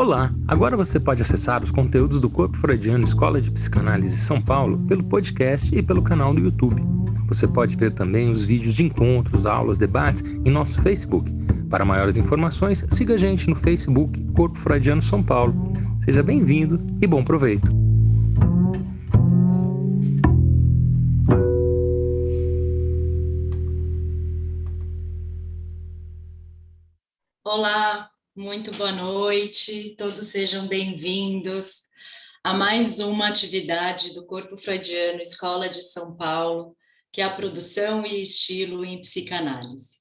Olá! Agora você pode acessar os conteúdos do Corpo Freudiano Escola de Psicanálise São Paulo pelo podcast e pelo canal do YouTube. Você pode ver também os vídeos de encontros, aulas, debates em nosso Facebook. Para maiores informações, siga a gente no Facebook Corpo Freudiano São Paulo. Seja bem-vindo e bom proveito! Olá, muito boa noite, todos sejam bem-vindos a mais uma atividade do Corpo Freudiano Escola de São Paulo, que é a produção e estilo em psicanálise.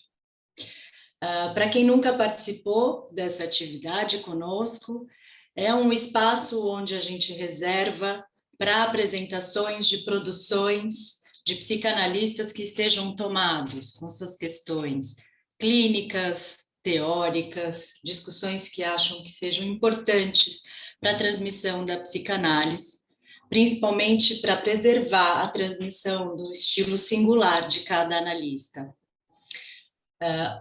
Para quem nunca participou dessa atividade conosco, é um espaço onde a gente reserva para apresentações de produções de psicanalistas que estejam tomados com suas questões clínicas, teóricas, discussões que acham que sejam importantes para a transmissão da psicanálise, principalmente para preservar a transmissão do estilo singular de cada analista.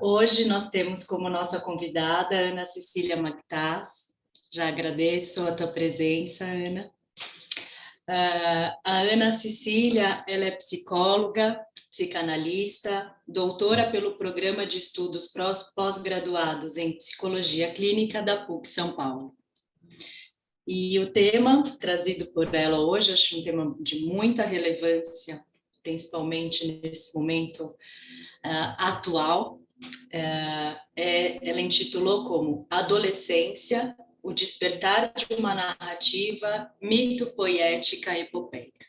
Hoje nós temos como nossa convidada Ana Cecília Mactaz. Já agradeço a tua presença, Ana. A Ana Cecília, ela é psicóloga, psicanalista, doutora pelo Programa de Estudos Pós-Graduados em Psicologia Clínica da PUC São Paulo. E o tema trazido por ela hoje, acho um tema de muita relevância, principalmente nesse momento atual, ela intitulou como Adolescência, o despertar de uma narrativa mito-poética epopeica.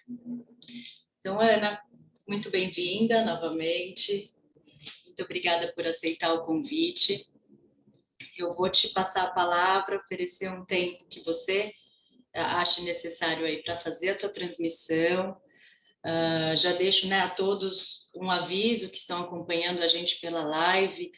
Então, Ana, muito bem-vinda novamente. Muito obrigada por aceitar o convite. Eu vou te passar a palavra, oferecer um tempo que você ache necessário aí para fazer a tua transmissão. Já deixo, né, a todos um aviso que estão acompanhando a gente pela live,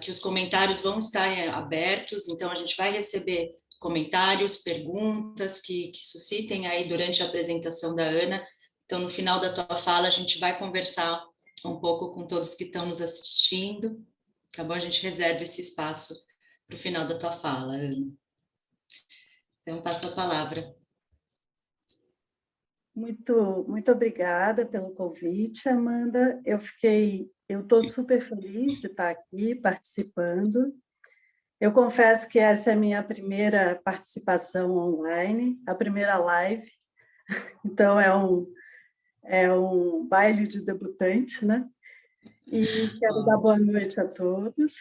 que os comentários vão estar abertos, então a gente vai receber comentários, perguntas que suscitem aí durante a apresentação da Ana. Então, no final da tua fala, a gente vai conversar um pouco com todos que estão nos assistindo, tá bom? A gente reserva esse espaço para o final da tua fala, Ana. Então, passo a palavra. Muito obrigada pelo convite, Amanda. Eu estou super feliz de estar aqui participando. Eu confesso que essa é a minha primeira participação online, a primeira live. Então, é um baile de debutante, né? E quero dar boa noite a todos.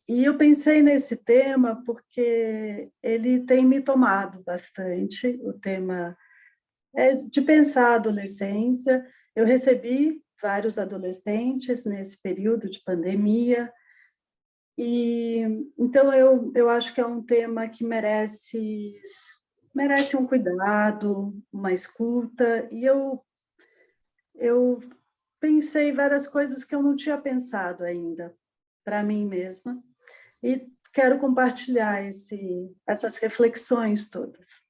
E eu pensei nesse tema porque ele tem me tomado bastante, o tema de pensar a adolescência. Eu recebi vários adolescentes nesse período de pandemia, e então eu acho que é um tema que merece um cuidado, uma escuta, e eu pensei várias coisas que eu não tinha pensado ainda para mim mesma, e quero compartilhar essas reflexões todas.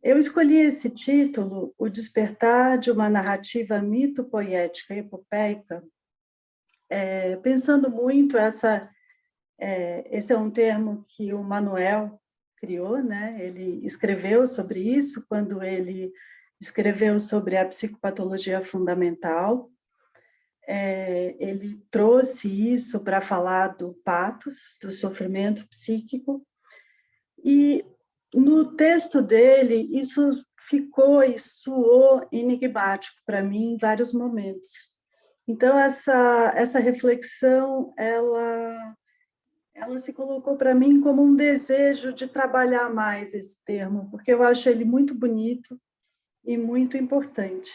Eu escolhi esse título, O Despertar de uma Narrativa Mito-Poética Epopeica, pensando muito, esse é um termo que o Manuel criou, né? Ele escreveu sobre isso quando ele escreveu sobre a psicopatologia fundamental. Ele trouxe isso para falar do patos, do sofrimento psíquico, e no texto dele, isso ficou e soou enigmático para mim em vários momentos. Então, essa reflexão, ela se colocou para mim como um desejo de trabalhar mais esse termo, porque eu acho ele muito bonito e muito importante.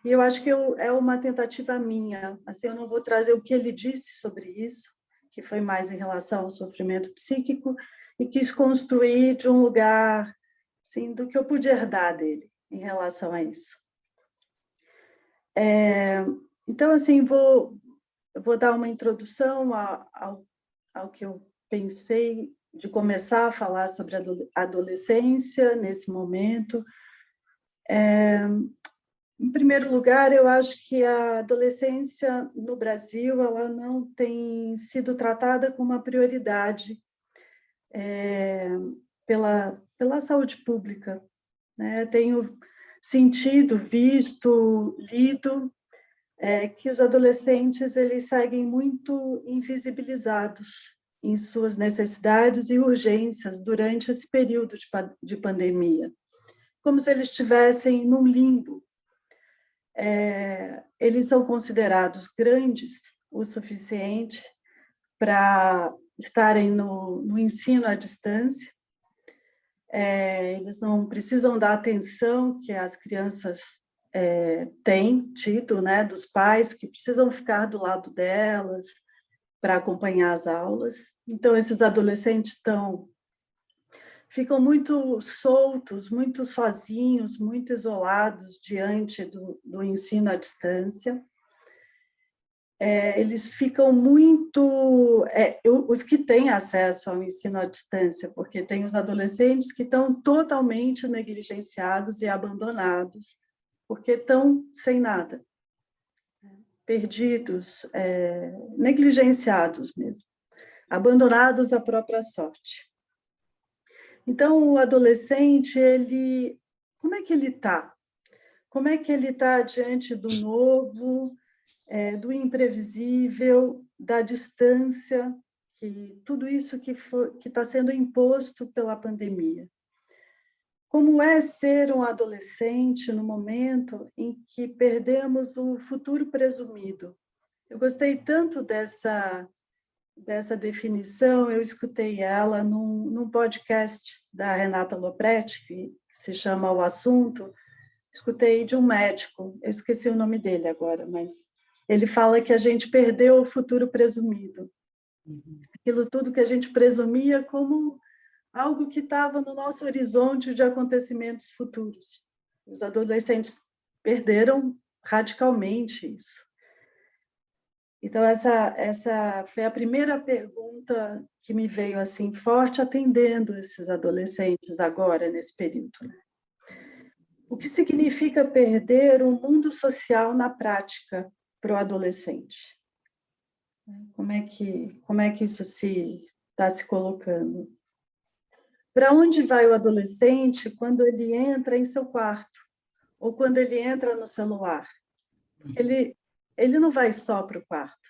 E eu acho que é uma tentativa minha. Assim, eu não vou trazer o que ele disse sobre isso, que foi mais em relação ao sofrimento psíquico, e quis construir de um lugar, assim, do que eu pude herdar dele em relação a isso. Então, assim, eu vou dar uma introdução ao que eu pensei de começar a falar sobre a adolescência nesse momento. Em primeiro lugar, eu acho que a adolescência no Brasil ela não tem sido tratada com uma prioridade pela saúde pública, né? Tenho sentido, visto, lido, que os adolescentes eles seguem muito invisibilizados em suas necessidades e urgências durante esse período de pandemia, como se eles estivessem num limbo. Eles são considerados grandes o suficiente para estarem no ensino à distância. Eles não precisam da atenção que as crianças têm tido, né, dos pais, que precisam ficar do lado delas para acompanhar as aulas. Então, esses adolescentes ficam muito soltos, muito sozinhos, muito isolados diante do ensino à distância. Eles ficam muito... os que têm acesso ao ensino à distância, porque tem os adolescentes que estão totalmente negligenciados e abandonados, porque estão sem nada, perdidos, negligenciados mesmo, abandonados à própria sorte. Então, o adolescente, como é que ele está? Como é que ele está diante do novo, do imprevisível, da distância, tudo isso que está sendo imposto pela pandemia? Como é ser um adolescente no momento em que perdemos o futuro presumido? Eu gostei tanto dessa definição, eu escutei ela num podcast da Renata Lopretti, que se chama O Assunto. Escutei de um médico, eu esqueci o nome dele agora, mas ele fala que a gente perdeu o futuro presumido. Aquilo tudo que a gente presumia como algo que estava no nosso horizonte de acontecimentos futuros. Os adolescentes perderam radicalmente isso. Então, essa foi a primeira pergunta que me veio assim forte, atendendo esses adolescentes agora, nesse período. O que significa perder o mundo social na prática para o adolescente? Como é que isso está se colocando? Para onde vai o adolescente quando ele entra em seu quarto? Ou quando ele entra no celular? Ele não vai só para o quarto.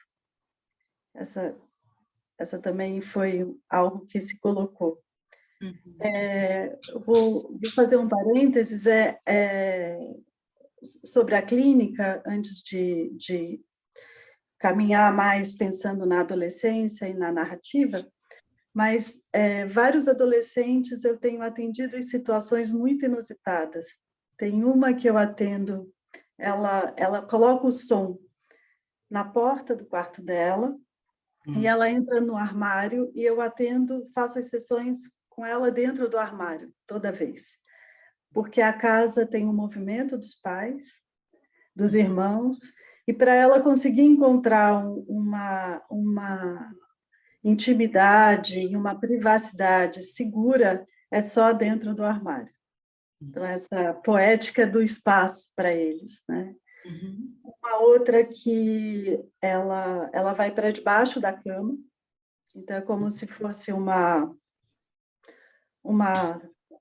Essa também foi algo que se colocou. Vou fazer um parênteses sobre a clínica, antes de caminhar mais pensando na adolescência e na narrativa, mas vários adolescentes eu tenho atendido em situações muito inusitadas. Tem uma que eu atendo, ela coloca o som na porta do quarto dela, e ela entra no armário, e eu atendo, faço as sessões com ela dentro do armário, toda vez. Porque a casa tem um movimento dos pais, dos irmãos, e para ela conseguir encontrar uma intimidade e uma privacidade segura, é só dentro do armário. Então, essa poética do espaço para eles, né? Uma outra que ela vai para debaixo da cama, então é como se fosse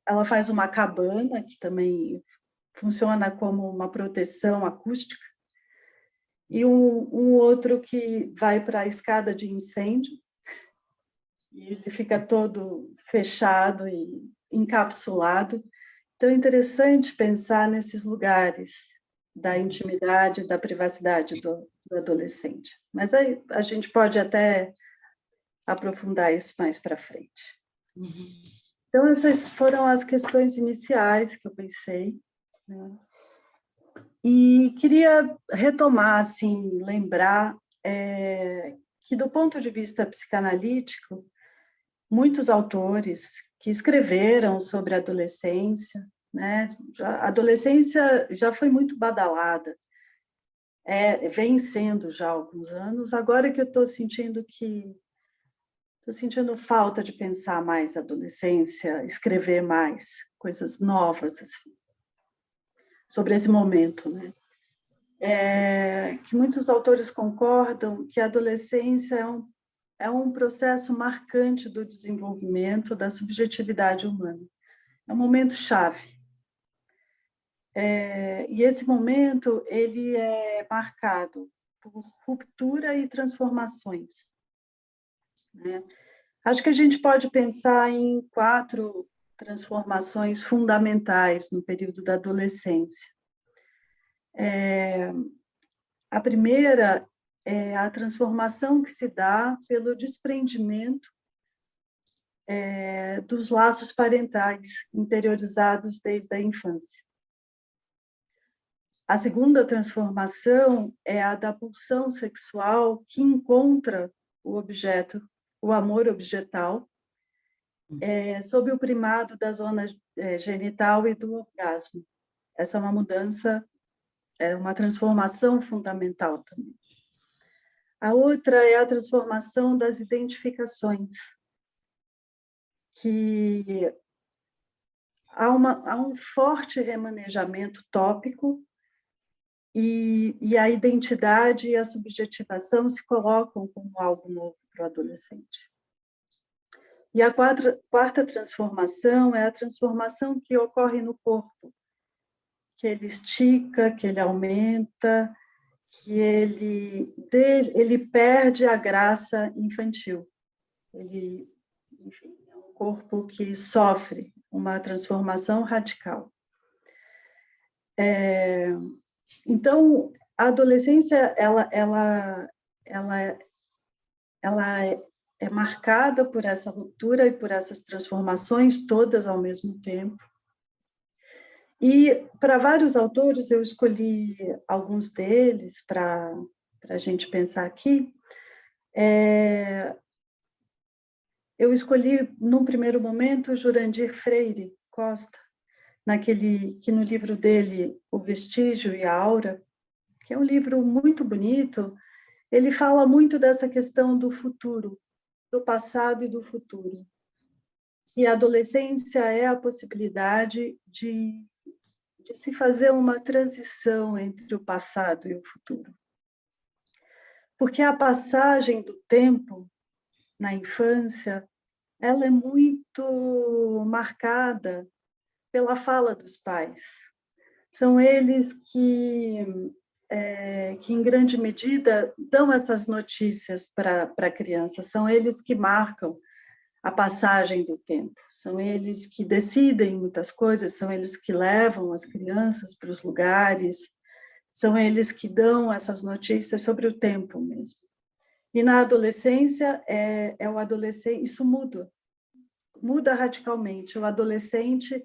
ela faz uma cabana, que também funciona como uma proteção acústica, e um outro que vai para a escada de incêndio, e ele fica todo fechado e encapsulado. Então, é interessante pensar nesses lugares da intimidade, da privacidade do adolescente. Mas aí a gente pode até aprofundar isso mais para frente. Então, essas foram as questões iniciais que eu pensei, né? E queria retomar, assim, lembrar que, do ponto de vista psicanalítico, muitos autores que escreveram sobre a adolescência, né? A adolescência já foi muito badalada, vem sendo já há alguns anos, agora que eu estou sentindo falta de pensar mais a adolescência, escrever mais coisas novas assim, sobre esse momento, né? Que muitos autores concordam que a adolescência é um processo marcante do desenvolvimento da subjetividade humana. É um momento chave. E esse momento ele é marcado por ruptura e transformações, né? Acho que a gente pode pensar em 4 transformações fundamentais no período da adolescência. A primeira é a transformação que se dá pelo desprendimento dos laços parentais interiorizados desde a infância. A segunda transformação é a da pulsão sexual que encontra o objeto, o amor objetal, sob o primado da zona genital e do orgasmo. Essa é uma mudança, é uma transformação fundamental também. A outra é a transformação das identificações, que há um forte remanejamento tópico e a identidade e a subjetivação se colocam como algo novo para o adolescente. E a quarta transformação é a transformação que ocorre no corpo, que ele estica, que ele aumenta, que ele perde a graça infantil. Ele, enfim, é um corpo que sofre uma transformação radical. Então, a adolescência ela é marcada por essa ruptura e por essas transformações todas ao mesmo tempo. E para vários autores, eu escolhi alguns deles para a gente pensar aqui. Eu escolhi, num primeiro momento, Jurandir Freire Costa, que no livro dele, O Vestígio e a Aura, que é um livro muito bonito, ele fala muito dessa questão do futuro, do passado e do futuro. Que a adolescência é a possibilidade de se fazer uma transição entre o passado e o futuro. Porque a passagem do tempo na infância, ela é muito marcada pela fala dos pais. São eles que em grande medida, dão essas notícias para a criança, são eles que marcam a passagem do tempo, são eles que decidem muitas coisas, são eles que levam as crianças para os lugares, são eles que dão essas notícias sobre o tempo mesmo. E na adolescência, o adolescente, isso muda radicalmente. O adolescente,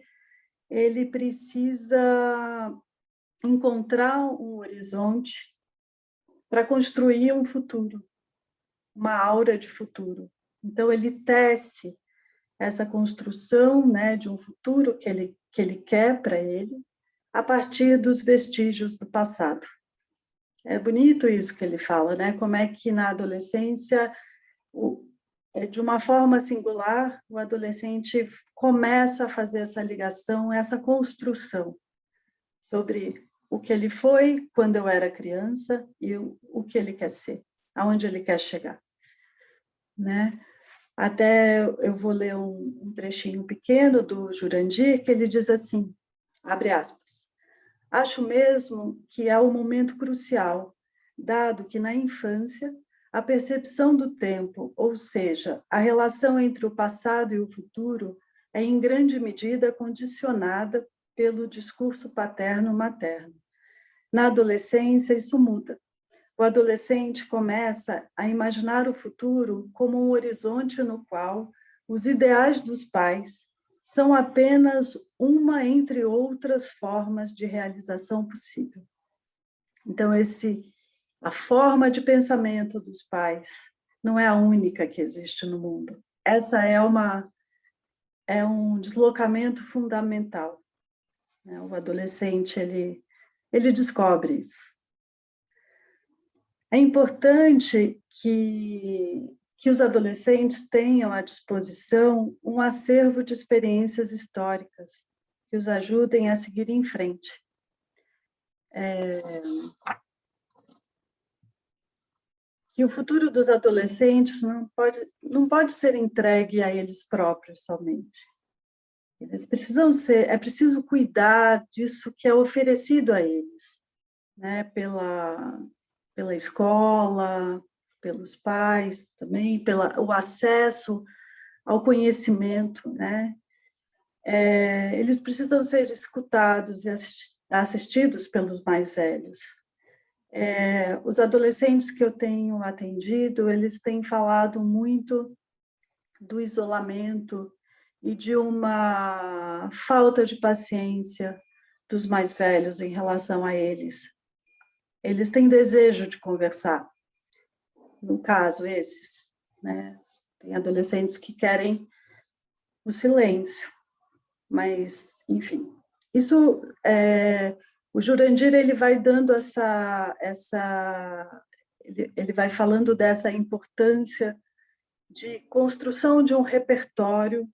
ele precisa encontrar um horizonte para construir um futuro, uma aura de futuro. Então, ele tece essa construção, né, de um futuro que ele quer para ele, a partir dos vestígios do passado. É bonito isso que ele fala, né? Como é que na adolescência, de uma forma singular, o adolescente começa a fazer essa ligação, essa construção sobre o que ele foi quando eu era criança e o que ele quer ser, aonde ele quer chegar, né? Até eu vou ler um trechinho pequeno do Jurandir, que ele diz assim, abre aspas, acho mesmo que é o momento crucial, dado que na infância a percepção do tempo, ou seja, a relação entre o passado e o futuro, é em grande medida condicionada pelo discurso paterno-materno. Na adolescência, isso muda. O adolescente começa a imaginar o futuro como um horizonte no qual os ideais dos pais são apenas uma entre outras formas de realização possível. Então, a forma de pensamento dos pais não é a única que existe no mundo. Essa é um deslocamento fundamental. O adolescente, ele descobre isso. É importante que os adolescentes tenham à disposição um acervo de experiências históricas que os ajudem a seguir em frente. que o futuro dos adolescentes não pode ser entregue a eles próprios somente. Eles precisam ser, é preciso cuidar disso que é oferecido a eles, né? Pela escola, pelos pais também, o acesso ao conhecimento, né? Eles precisam ser escutados e assistidos pelos mais velhos. Os adolescentes que eu tenho atendido, eles têm falado muito do isolamento e de uma falta de paciência dos mais velhos em relação a eles. Eles têm desejo de conversar, no caso, esses, né? Tem adolescentes que querem o silêncio, mas, enfim. Isso, o Jurandir, ele vai dando ele vai falando dessa importância de construção de um repertório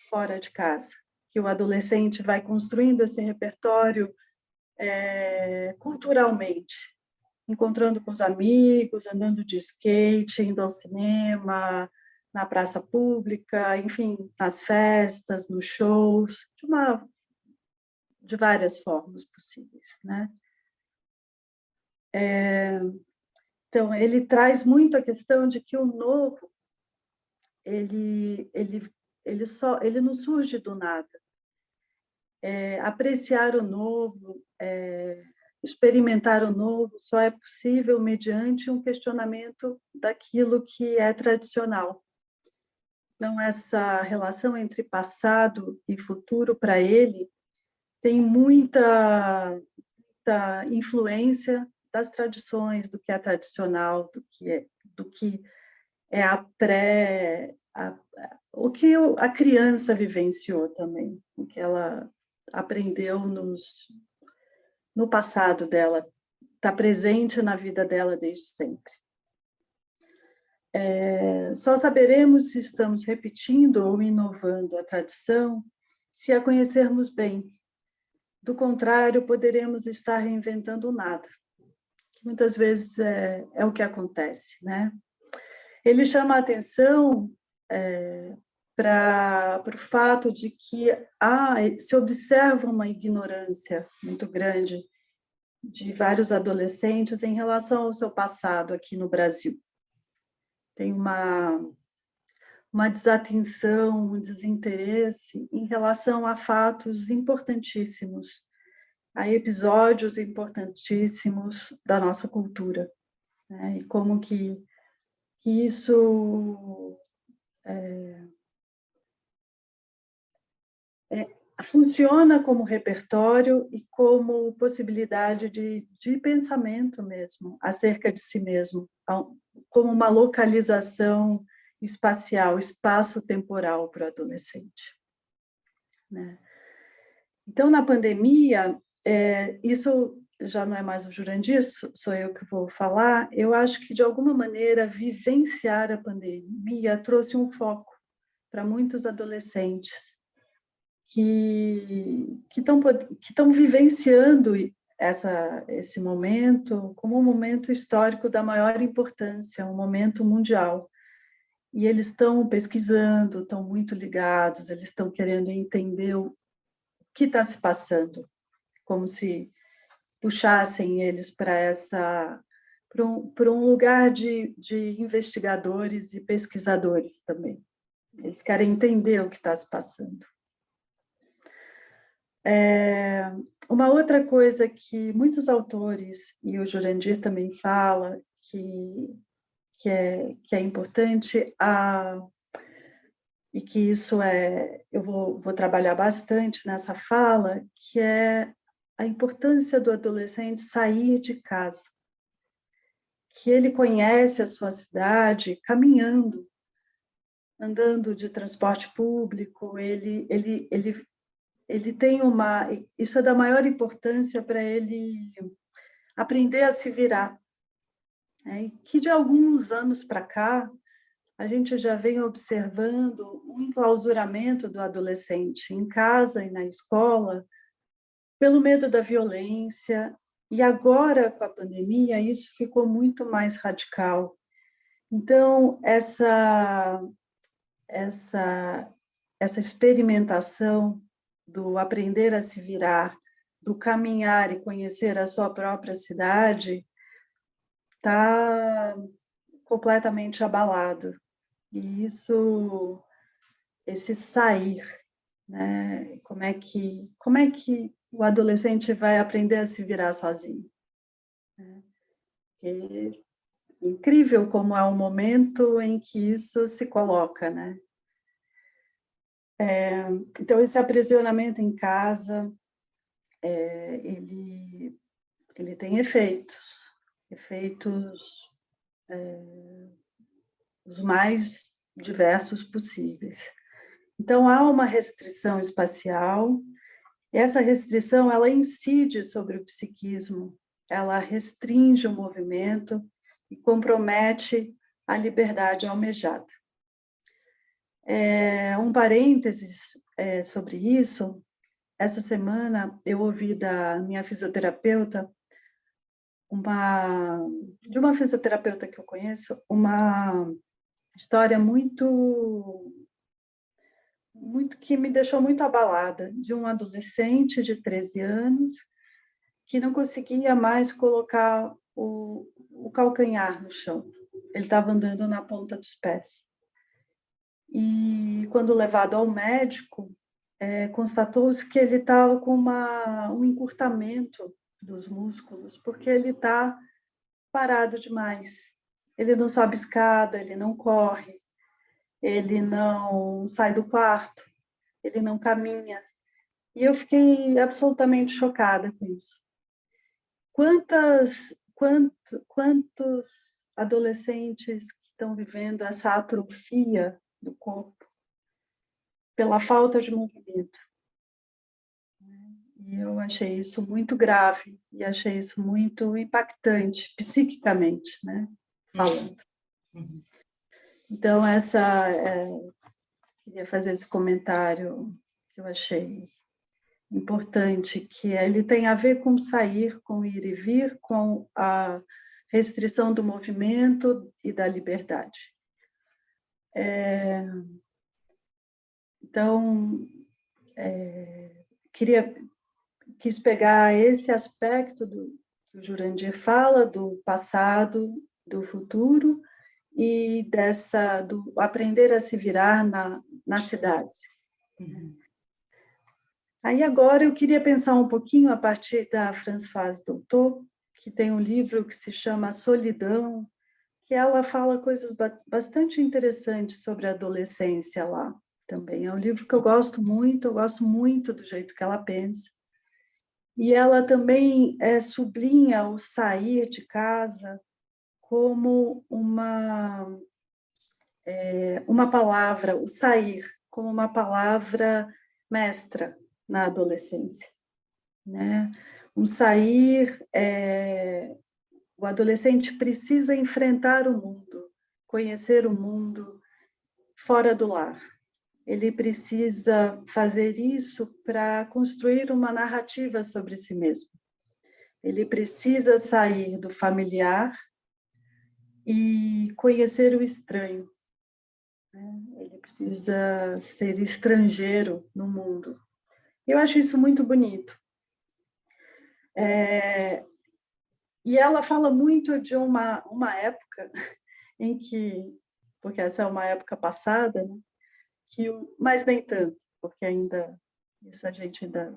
fora de casa, que o adolescente vai construindo esse repertório culturalmente, encontrando com os amigos, andando de skate, indo ao cinema, na praça pública, enfim, nas festas, nos shows, de várias formas possíveis, né? Então, ele traz muito a questão de que o novo, ele não surge do nada. Apreciar o novo, experimentar o novo, só é possível mediante um questionamento daquilo que é tradicional. Então, essa relação entre passado e futuro, para ele, tem muita influência das tradições, do que é tradicional, do que é o que a criança vivenciou também, o que ela aprendeu no passado dela, está presente na vida dela desde sempre. Só saberemos se estamos repetindo ou inovando a tradição se a conhecermos bem. Do contrário, poderemos estar reinventando nada, que muitas vezes é o que acontece, né? Ele chama a atenção para o fato de que se observa uma ignorância muito grande de vários adolescentes em relação ao seu passado aqui no Brasil. Tem uma desatenção, um desinteresse em relação a fatos importantíssimos, a episódios importantíssimos da nossa cultura, né? E como que isso funciona como repertório e como possibilidade de pensamento mesmo, acerca de si mesmo, como uma localização espacial, espaço-temporal para o adolescente, né? Então, na pandemia, isso já não é mais o Jurandir, sou eu que vou falar, eu acho que, de alguma maneira, vivenciar a pandemia trouxe um foco para muitos adolescentes que estão vivenciando esse momento como um momento histórico da maior importância, um momento mundial. E eles estão pesquisando, estão muito ligados, eles estão querendo entender o que está se passando, como se puxassem eles para um lugar de investigadores e pesquisadores também. Eles querem entender o que está se passando. Uma outra coisa que muitos autores, e o Jurandir também fala, que é importante, e que isso eu vou trabalhar bastante nessa fala, que é a importância do adolescente sair de casa, que ele conhece a sua cidade caminhando, andando de transporte público, ele tem isso é da maior importância para ele aprender a se virar. E que de alguns anos para cá, a gente já vem observando um enclausuramento do adolescente em casa e na escola, pelo medo da violência, E agora, com a pandemia, isso ficou muito mais radical. Então, essa experimentação do aprender a se virar, do caminhar e conhecer a sua própria cidade, está completamente abalado. E esse sair, né? Como é que o adolescente vai aprender a se virar sozinho? É incrível como é o momento em que isso se coloca, né? Então, esse aprisionamento em casa, ele tem efeitos os mais diversos possíveis. Então, há uma restrição espacial, essa restrição, ela incide sobre o psiquismo, ela restringe o movimento e compromete a liberdade almejada. Um parênteses sobre isso, essa semana eu ouvi da minha fisioterapeuta, de uma fisioterapeuta que eu conheço, uma história muito que me deixou muito abalada, de um adolescente de 13 anos que não conseguia mais colocar o calcanhar no chão. Ele estava andando na ponta dos pés. E quando levado ao médico, constatou-se que ele estava com um encurtamento dos músculos, porque ele está parado demais. Ele não sobe escada, ele não corre, ele não sai do quarto, ele não caminha. E eu fiquei absolutamente chocada com isso. Quantos adolescentes que estão vivendo essa atrofia do corpo pela falta de movimento? E eu achei isso muito grave e achei isso muito impactante, psiquicamente, né? Falando. Então, queria fazer esse comentário que eu achei importante, que ele tem a ver com sair, com ir e vir, com a restrição do movimento e da liberdade. Então, quis pegar esse aspecto que o Jurandir fala, do passado, do futuro, e do aprender a se virar na cidade. Aí agora eu queria pensar um pouquinho a partir da Françoise Doutor, que tem um livro que se chama Solidão, que ela fala coisas bastante interessantes sobre a adolescência lá também. É um livro que eu gosto muito do jeito que ela pensa. E ela também sublinha o sair de casa como uma palavra, o sair como uma palavra mestra na adolescência, né? Um sair, o adolescente precisa enfrentar o mundo, conhecer o mundo fora do lar. Ele precisa fazer isso para construir uma narrativa sobre si mesmo. Ele precisa sair do familiar e conhecer o estranho. Ele precisa ser estrangeiro no mundo. Eu acho isso muito bonito. E ela fala muito de uma época em que, porque essa é uma época passada, né, mas nem tanto, porque ainda isso a gente ainda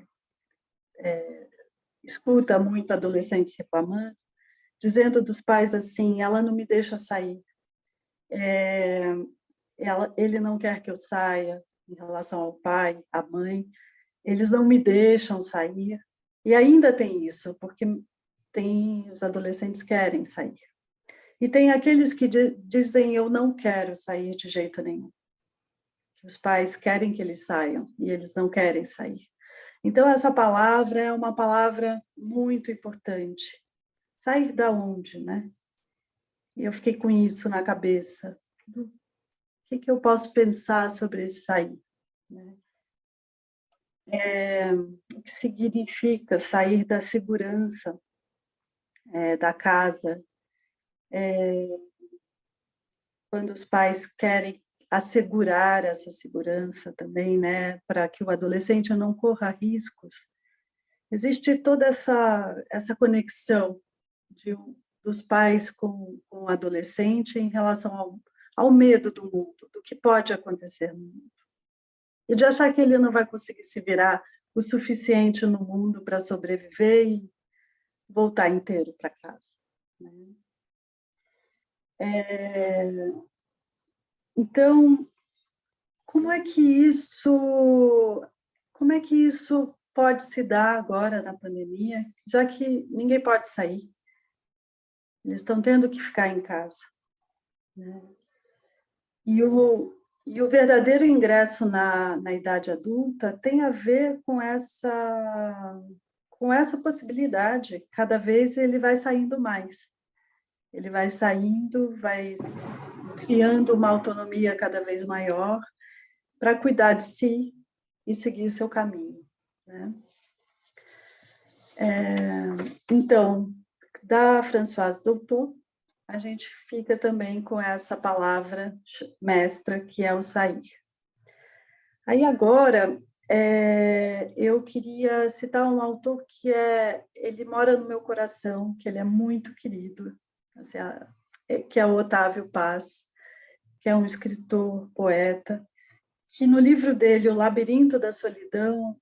escuta muito adolescentes reclamando, dizendo dos pais assim: ela não me deixa sair, ele não quer que eu saia, em relação ao pai, à mãe, eles não me deixam sair. E ainda tem isso, porque os adolescentes querem sair. E tem aqueles que dizem: eu não quero sair de jeito nenhum. Os pais querem que eles saiam e eles não querem sair. Então, essa palavra é uma palavra muito importante. Sair da onde, né? E eu fiquei com isso na cabeça. O que eu posso pensar sobre esse sair? Né? O que significa sair da segurança da casa, quando os pais querem assegurar essa segurança também, né, para que o adolescente não corra riscos. Existe toda essa conexão dos pais com o adolescente em relação ao medo do mundo, do que pode acontecer no mundo. E de achar que ele não vai conseguir se virar o suficiente no mundo para sobreviver e voltar inteiro para casa. Né? Então, como é que isso pode se dar agora na pandemia, já que ninguém pode sair? Eles estão tendo que ficar em casa. Né? E o verdadeiro ingresso na idade adulta tem a ver com essa possibilidade. Cada vez ele vai saindo mais. Ele vai saindo, vai criando uma autonomia cada vez maior para cuidar de si e seguir seu caminho. Né? Então, da Françoise Doutor, a gente fica também com essa palavra mestra, que é o sair. Aí agora, eu queria citar um autor ele mora no meu coração, que ele é muito querido, assim, que é o Otávio Paz, que é um escritor, poeta, que no livro dele, O Labirinto da Solidão,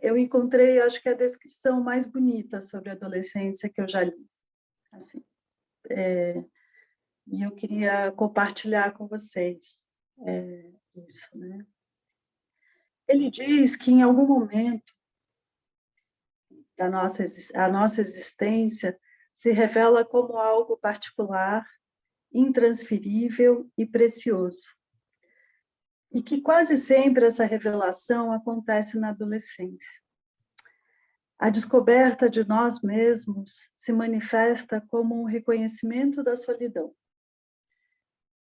eu encontrei, acho que a descrição mais bonita sobre a adolescência que eu já li. Assim, e eu queria compartilhar com vocês isso, né? Ele diz que em algum momento a nossa existência se revela como algo particular, intransferível e precioso. E que quase sempre essa revelação acontece na adolescência. A descoberta de nós mesmos se manifesta como um reconhecimento da solidão.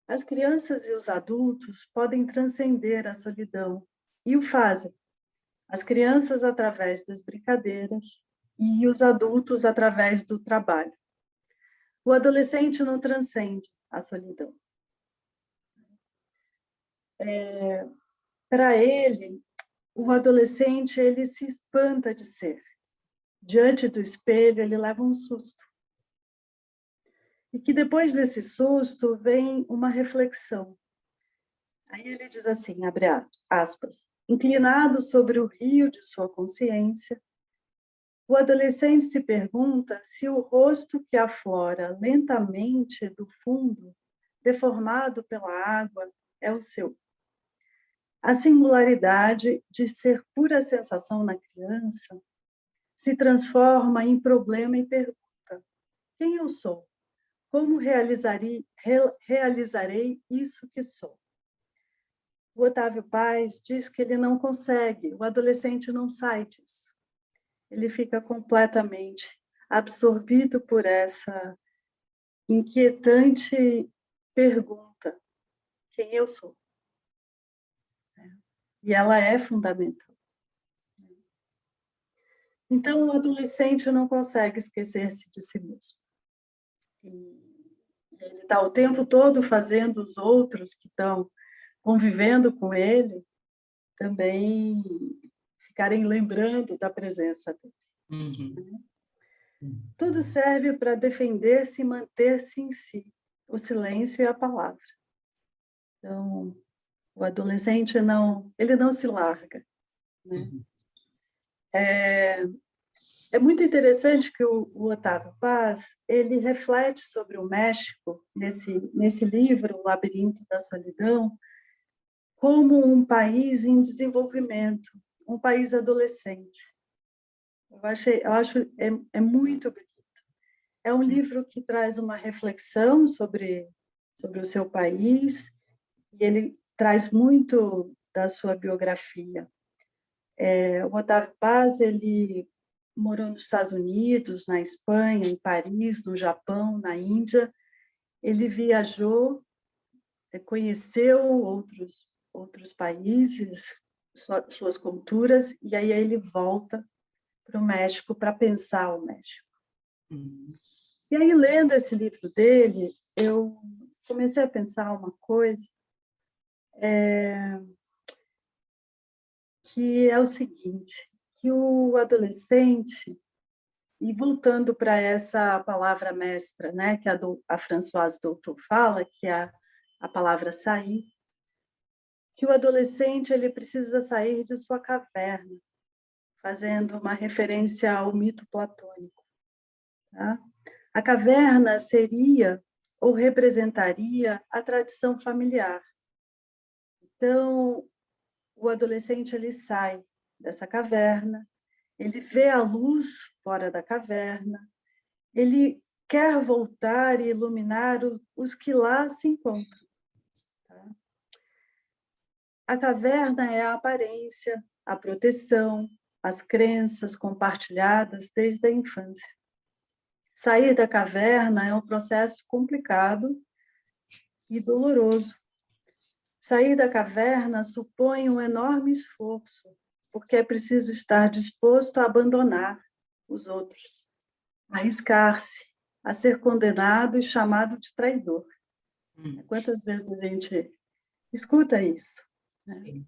As crianças e os adultos podem transcender a solidão e o fazem. As crianças através das brincadeiras e os adultos através do trabalho. O adolescente não transcende a solidão. Para ele, o adolescente ele se espanta de ser. Diante do espelho, ele leva um susto. E que depois desse susto vem uma reflexão. Aí ele diz assim, abre aspas, inclinado sobre o rio de sua consciência, o adolescente se pergunta se o rosto que aflora lentamente do fundo, deformado pela água, é o seu. A singularidade de ser pura sensação na criança se transforma em problema e pergunta: quem eu sou? Como realizarei isso que sou? O Otávio Paz diz que ele não consegue, o adolescente não sai disso. Ele fica completamente absorvido por essa inquietante pergunta: quem eu sou? E ela é fundamental. Então, o adolescente não consegue esquecer-se de si mesmo. Ele está o tempo todo fazendo os outros que estão convivendo com ele também ficarem lembrando da presença dele. Uhum. Tudo serve para defender-se e manter-se em si, o silêncio e a palavra. Então, o adolescente ele não se larga. Né? Uhum. É muito interessante que o Otávio Paz ele reflete sobre o México nesse livro, O Labirinto da Solidão, como um país em desenvolvimento, um país adolescente. Eu acho muito bonito. É um livro que traz uma reflexão sobre o seu país e ele traz muito da sua biografia. O Otávio Paz, ele morou nos Estados Unidos, na Espanha, em Paris, no Japão, na Índia. Ele viajou, conheceu outros países, suas culturas, e aí ele volta para o México para pensar o México. E aí, lendo esse livro dele, eu comecei a pensar uma coisa, que é o seguinte, que o adolescente, e voltando para essa palavra mestra, né, que a Françoise Doutor fala, que é a palavra sair, que o adolescente ele precisa sair de sua caverna, fazendo uma referência ao mito platônico. Tá? A caverna seria ou representaria a tradição familiar. Então, o adolescente ele sai dessa caverna, ele vê a luz fora da caverna, ele quer voltar e iluminar os que lá se encontram. Tá? A caverna é a aparência, a proteção, as crenças compartilhadas desde a infância. Sair da caverna é um processo complicado e doloroso. Sair da caverna supõe um enorme esforço, porque é preciso estar disposto a abandonar os outros, a arriscar-se, a ser condenado e chamado de traidor. Quantas vezes a gente escuta isso? Né?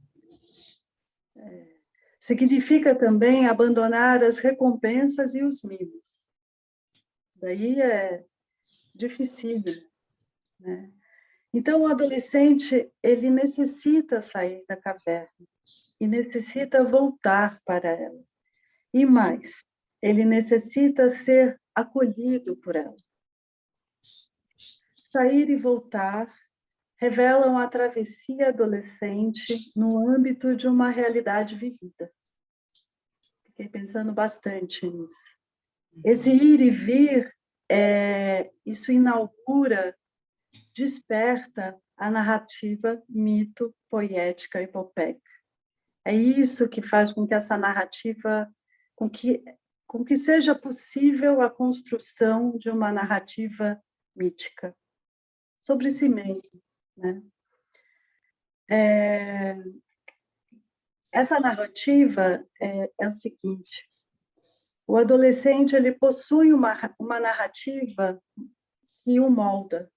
Significa também abandonar as recompensas e os mimos. Daí é difícil, né? Então, o adolescente, ele necessita sair da caverna e necessita voltar para ela. E mais, ele necessita ser acolhido por ela. Sair e voltar revelam a travessia adolescente no âmbito de uma realidade vivida. Fiquei pensando bastante nisso. Esse ir e vir, isso inaugura, desperta a narrativa mito, poética, epopeica. É isso que faz com que essa narrativa, com que seja possível a construção de uma narrativa mítica sobre si mesmo, né? Essa narrativa é o seguinte: o adolescente ele possui uma narrativa que o molda,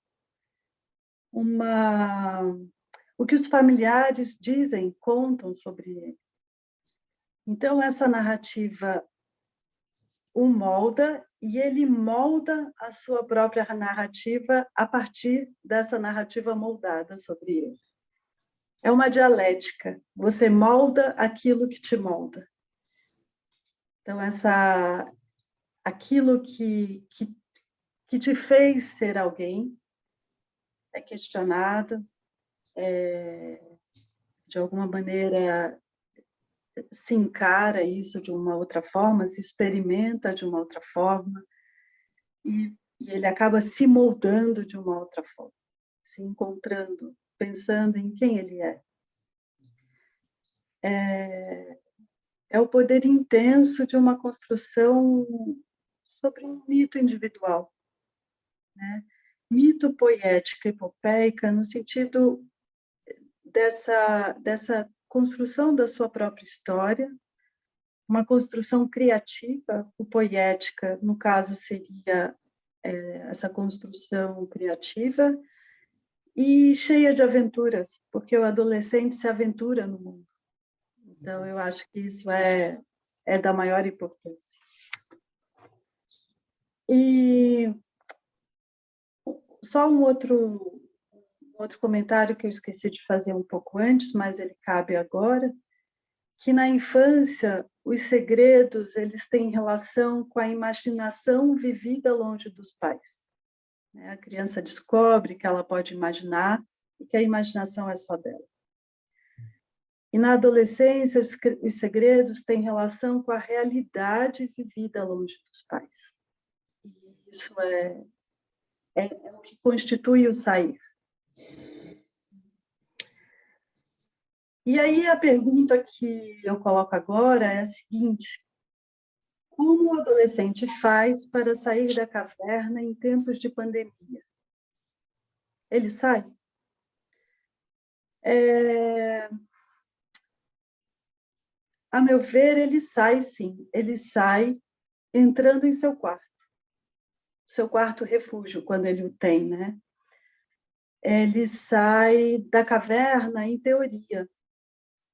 o que os familiares dizem, contam sobre ele. Então, essa narrativa o molda e ele molda a sua própria narrativa a partir dessa narrativa moldada sobre ele. É uma dialética. Você molda aquilo que te molda. Então, aquilo que te fez ser alguém é questionado, de alguma maneira se encara isso de uma outra forma, se experimenta de uma outra forma, e ele acaba se moldando de uma outra forma, se encontrando, pensando em quem ele é. É o poder intenso de uma construção sobre um mito individual, né? Mito, poética, epopeica, no sentido dessa construção da sua própria história, uma construção criativa, o poética, no caso, seria essa construção criativa, e cheia de aventuras, porque o adolescente se aventura no mundo. Então, eu acho que isso é da maior importância. E só um outro comentário que eu esqueci de fazer um pouco antes, mas ele cabe agora, que na infância os segredos eles têm relação com a imaginação vivida longe dos pais. A criança descobre que ela pode imaginar e que a imaginação é só dela. E na adolescência os segredos têm relação com a realidade vivida longe dos pais. E isso é o que constitui o sair. E aí a pergunta que eu coloco agora é a seguinte: como o adolescente faz para sair da caverna em tempos de pandemia? Ele sai? A meu ver, ele sai sim. Ele sai entrando em seu quarto. seu quarto refúgio, quando ele o tem, né? Ele sai da caverna em teoria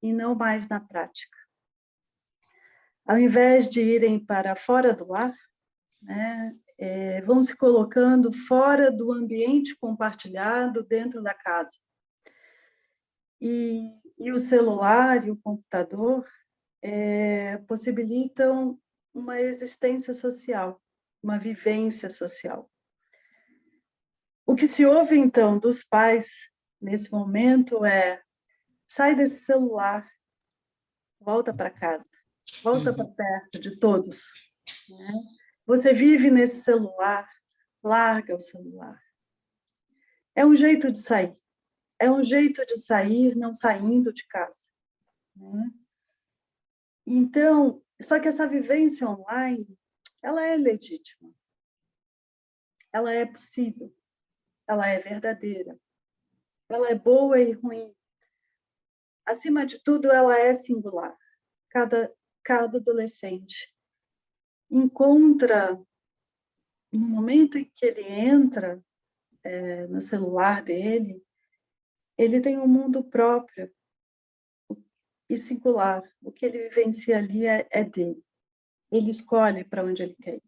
e não mais na prática. Ao invés de irem para fora do lar, né, vão se colocando fora do ambiente compartilhado dentro da casa. E o celular e o computador possibilitam uma existência social, uma vivência social. O que se ouve, então, dos pais nesse momento é: sai desse celular, volta para casa, volta para perto de todos, né? Você vive nesse celular, larga o celular. É um jeito de sair. É um jeito de sair não saindo de casa, né? Então, só que essa vivência online, ela é legítima. Ela é possível. Ela é verdadeira. Ela é boa e ruim. Acima de tudo, ela é singular. Cada adolescente encontra, no momento em que ele entra no celular dele, ele tem um mundo próprio e singular. O que ele vivencia ali é dele. Ele escolhe para onde ele quer ir.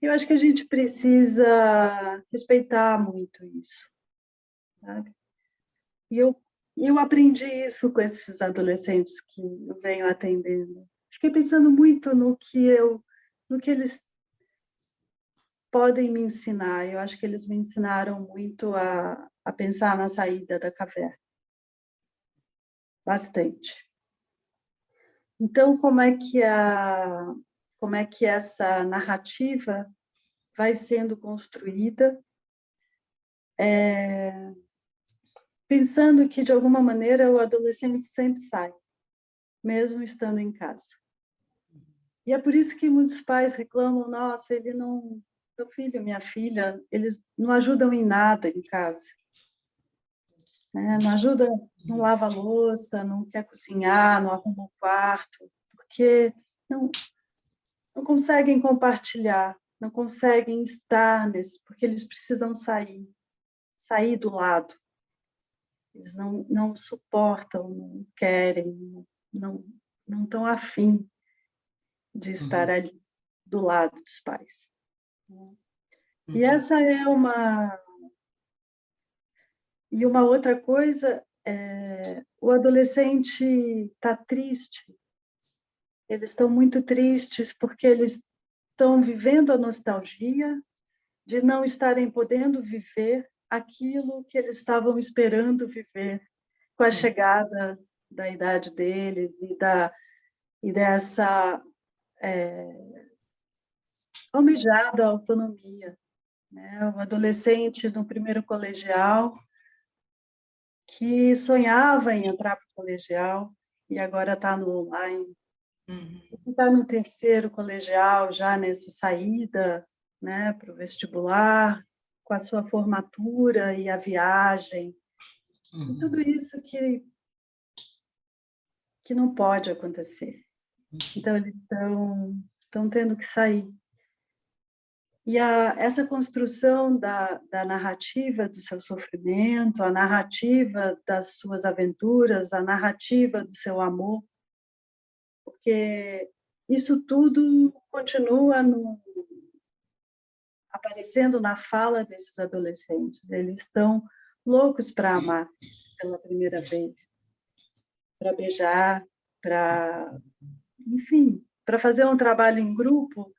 Eu acho que a gente precisa respeitar muito isso, sabe? E eu aprendi isso com esses adolescentes que eu venho atendendo. Fiquei pensando muito no que eles podem me ensinar. Eu acho que eles me ensinaram muito a pensar na saída da caverna. Bastante. Então, como é que essa narrativa vai sendo construída, pensando que, de alguma maneira, o adolescente sempre sai, mesmo estando em casa. E é por isso que muitos pais reclamam: nossa, meu filho, minha filha, eles não ajudam em nada em casa. Né? Não ajuda, não lava a louça, não quer cozinhar, não arruma o quarto, porque não conseguem compartilhar, não conseguem estar porque eles precisam sair do lado. Eles não suportam, não querem, não estão afim de estar ali do lado dos pais. E essa é E uma outra coisa, o adolescente está triste. Eles estão muito tristes porque eles estão vivendo a nostalgia de não estarem podendo viver aquilo que eles estavam esperando viver com a chegada da idade deles e dessa almejada autonomia, né? O adolescente no primeiro colegial que sonhava em entrar para o colegial e agora está no online. Está no terceiro colegial, já nessa saída, né, para o vestibular, com a sua formatura e a viagem, e tudo isso que não pode acontecer. Então, eles estão tendo que sair. E essa construção da narrativa do seu sofrimento, a narrativa das suas aventuras, a narrativa do seu amor, porque isso tudo continua aparecendo na fala desses adolescentes. Eles estão loucos para amar pela primeira vez, para beijar, enfim, para fazer um trabalho em grupo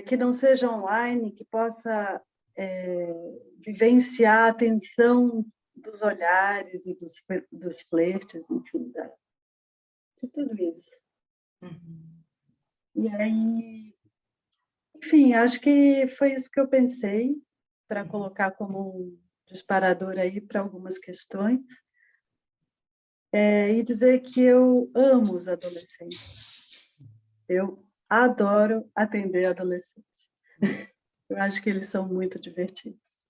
que não seja online, que possa vivenciar a tensão dos olhares e dos flertes, enfim, de tudo isso. E aí, enfim, acho que foi isso que eu pensei para colocar como um disparador aí para algumas questões. E dizer que eu amo os adolescentes. Eu adoro atender adolescentes. Eu acho que eles são muito divertidos.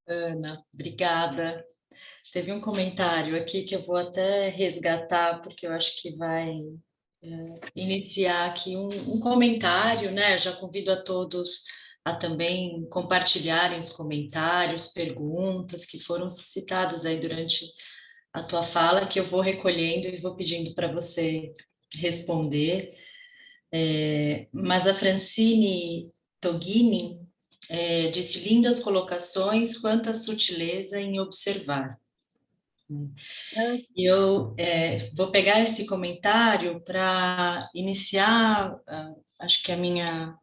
Ana, obrigada. Teve um comentário aqui que eu vou até resgatar, porque eu acho que vai iniciar aqui um comentário, né? Eu já convido a todos a também compartilharem os comentários, perguntas que foram suscitadas aí durante a tua fala, que eu vou recolhendo e vou pedindo para você responder. Mas a Francine Toghini disse: lindas colocações, quanta sutileza em observar. E eu vou pegar esse comentário para iniciar, acho que a minha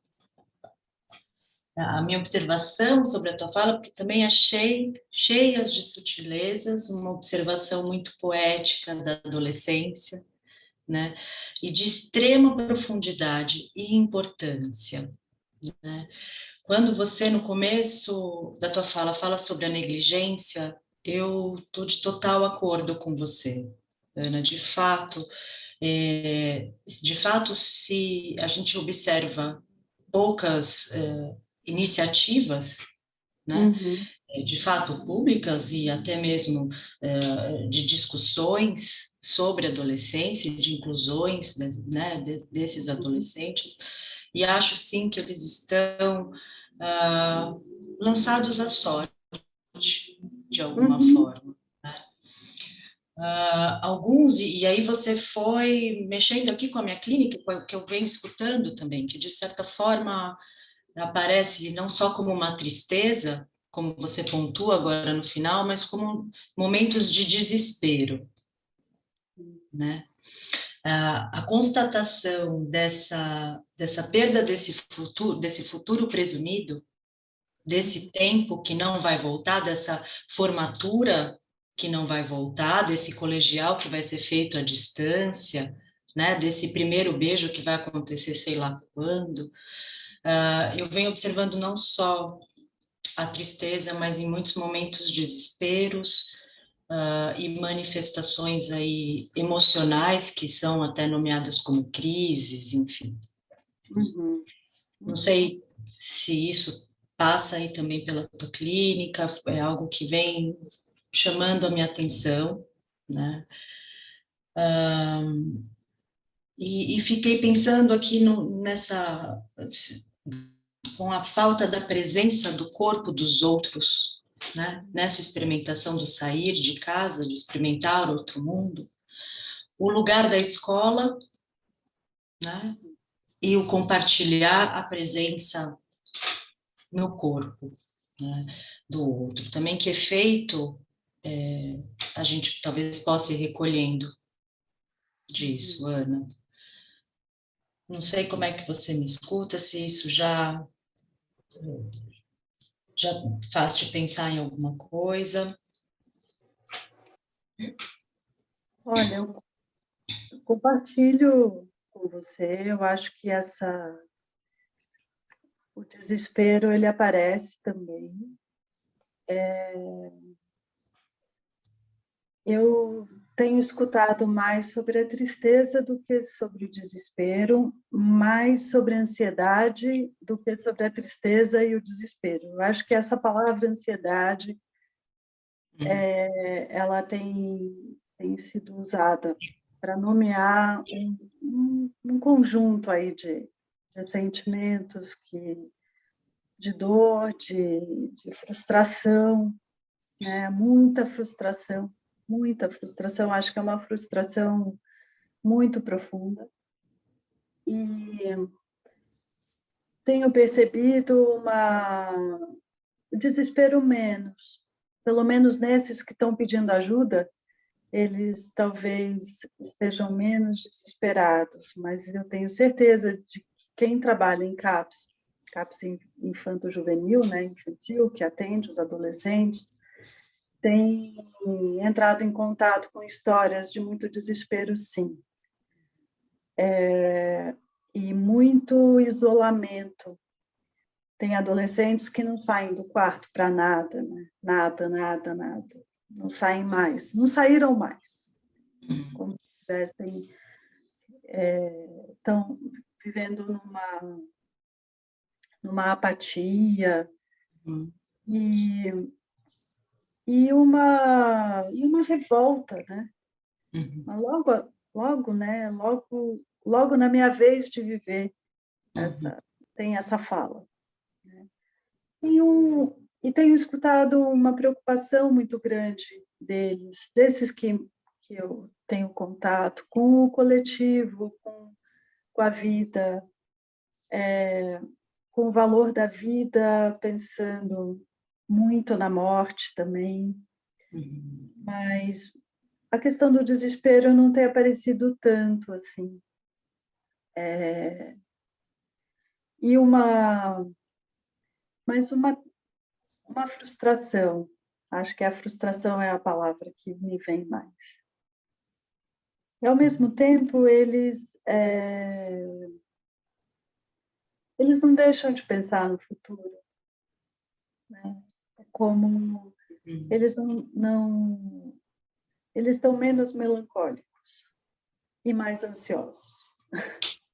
observação sobre a tua fala, porque também achei cheias de sutilezas, uma observação muito poética da adolescência, né? E de extrema profundidade e importância, né? Quando você, no começo da tua fala, fala sobre a negligência, eu estou de total acordo com você, Ana. De fato, se a gente observa poucas iniciativas, né, Uhum. de fato públicas e até mesmo de discussões sobre adolescência, de inclusões, né, desses adolescentes, e acho sim que eles estão lançados à sorte, de alguma Uhum. forma. Alguns, e aí você foi mexendo aqui com a minha clínica, que eu venho escutando também, que de certa forma aparece não só como uma tristeza, como você pontua agora no final, mas como momentos de desespero, né? A constatação dessa perda desse futuro presumido, desse tempo que não vai voltar, dessa formatura que não vai voltar, desse colegial que vai ser feito à distância, né? Desse primeiro beijo que vai acontecer sei lá quando. Eu venho observando não só a tristeza, mas em muitos momentos desesperos e manifestações aí emocionais que são até nomeadas como crises, enfim. Uhum. Não sei se isso passa aí também pela tua clínica, é algo que vem chamando a minha atenção, né? E fiquei pensando aqui com a falta da presença do corpo dos outros, né? Nessa experimentação do sair de casa, de experimentar outro mundo, o lugar da escola, né? E o compartilhar a presença no corpo, né? Do outro. Também que efeito a gente talvez possa ir recolhendo disso, Ana. Não sei como é que você me escuta, se isso já faz te pensar em alguma coisa. Olha, eu compartilho com você. Eu acho que o desespero ele aparece também. Eu tenho escutado mais sobre a tristeza do que sobre o desespero, mais sobre a ansiedade do que sobre a tristeza e o desespero. Eu acho que essa palavra ansiedade, ela tem sido usada para nomear um conjunto aí de sentimentos de dor, de frustração, né? Muita frustração. Acho que é uma frustração muito profunda. E tenho percebido desespero menos, pelo menos nesses que estão pedindo ajuda, eles talvez estejam menos desesperados, mas eu tenho certeza de que quem trabalha em CAPS infanto-juvenil, né, infantil, que atende os adolescentes, tem entrado em contato com histórias de muito desespero, sim. E muito isolamento. Tem adolescentes que não saem do quarto para nada, né? Nada, nada, nada. Não saem mais, não saíram mais. Como se estivessem estão vivendo numa apatia e, e uma revolta, né? Mas logo, né? Logo logo na minha vez de viver, tem essa fala. Né? E tenho escutado uma preocupação muito grande deles, desses que eu tenho contato, com o coletivo, com a vida, com o valor da vida, pensando muito na morte também. Mas a questão do desespero não tem aparecido tanto assim. E mas uma frustração. Acho que a frustração é a palavra que me vem mais. E, ao mesmo tempo, eles não deixam de pensar no futuro. Né? Como eles eles estão menos melancólicos e mais ansiosos.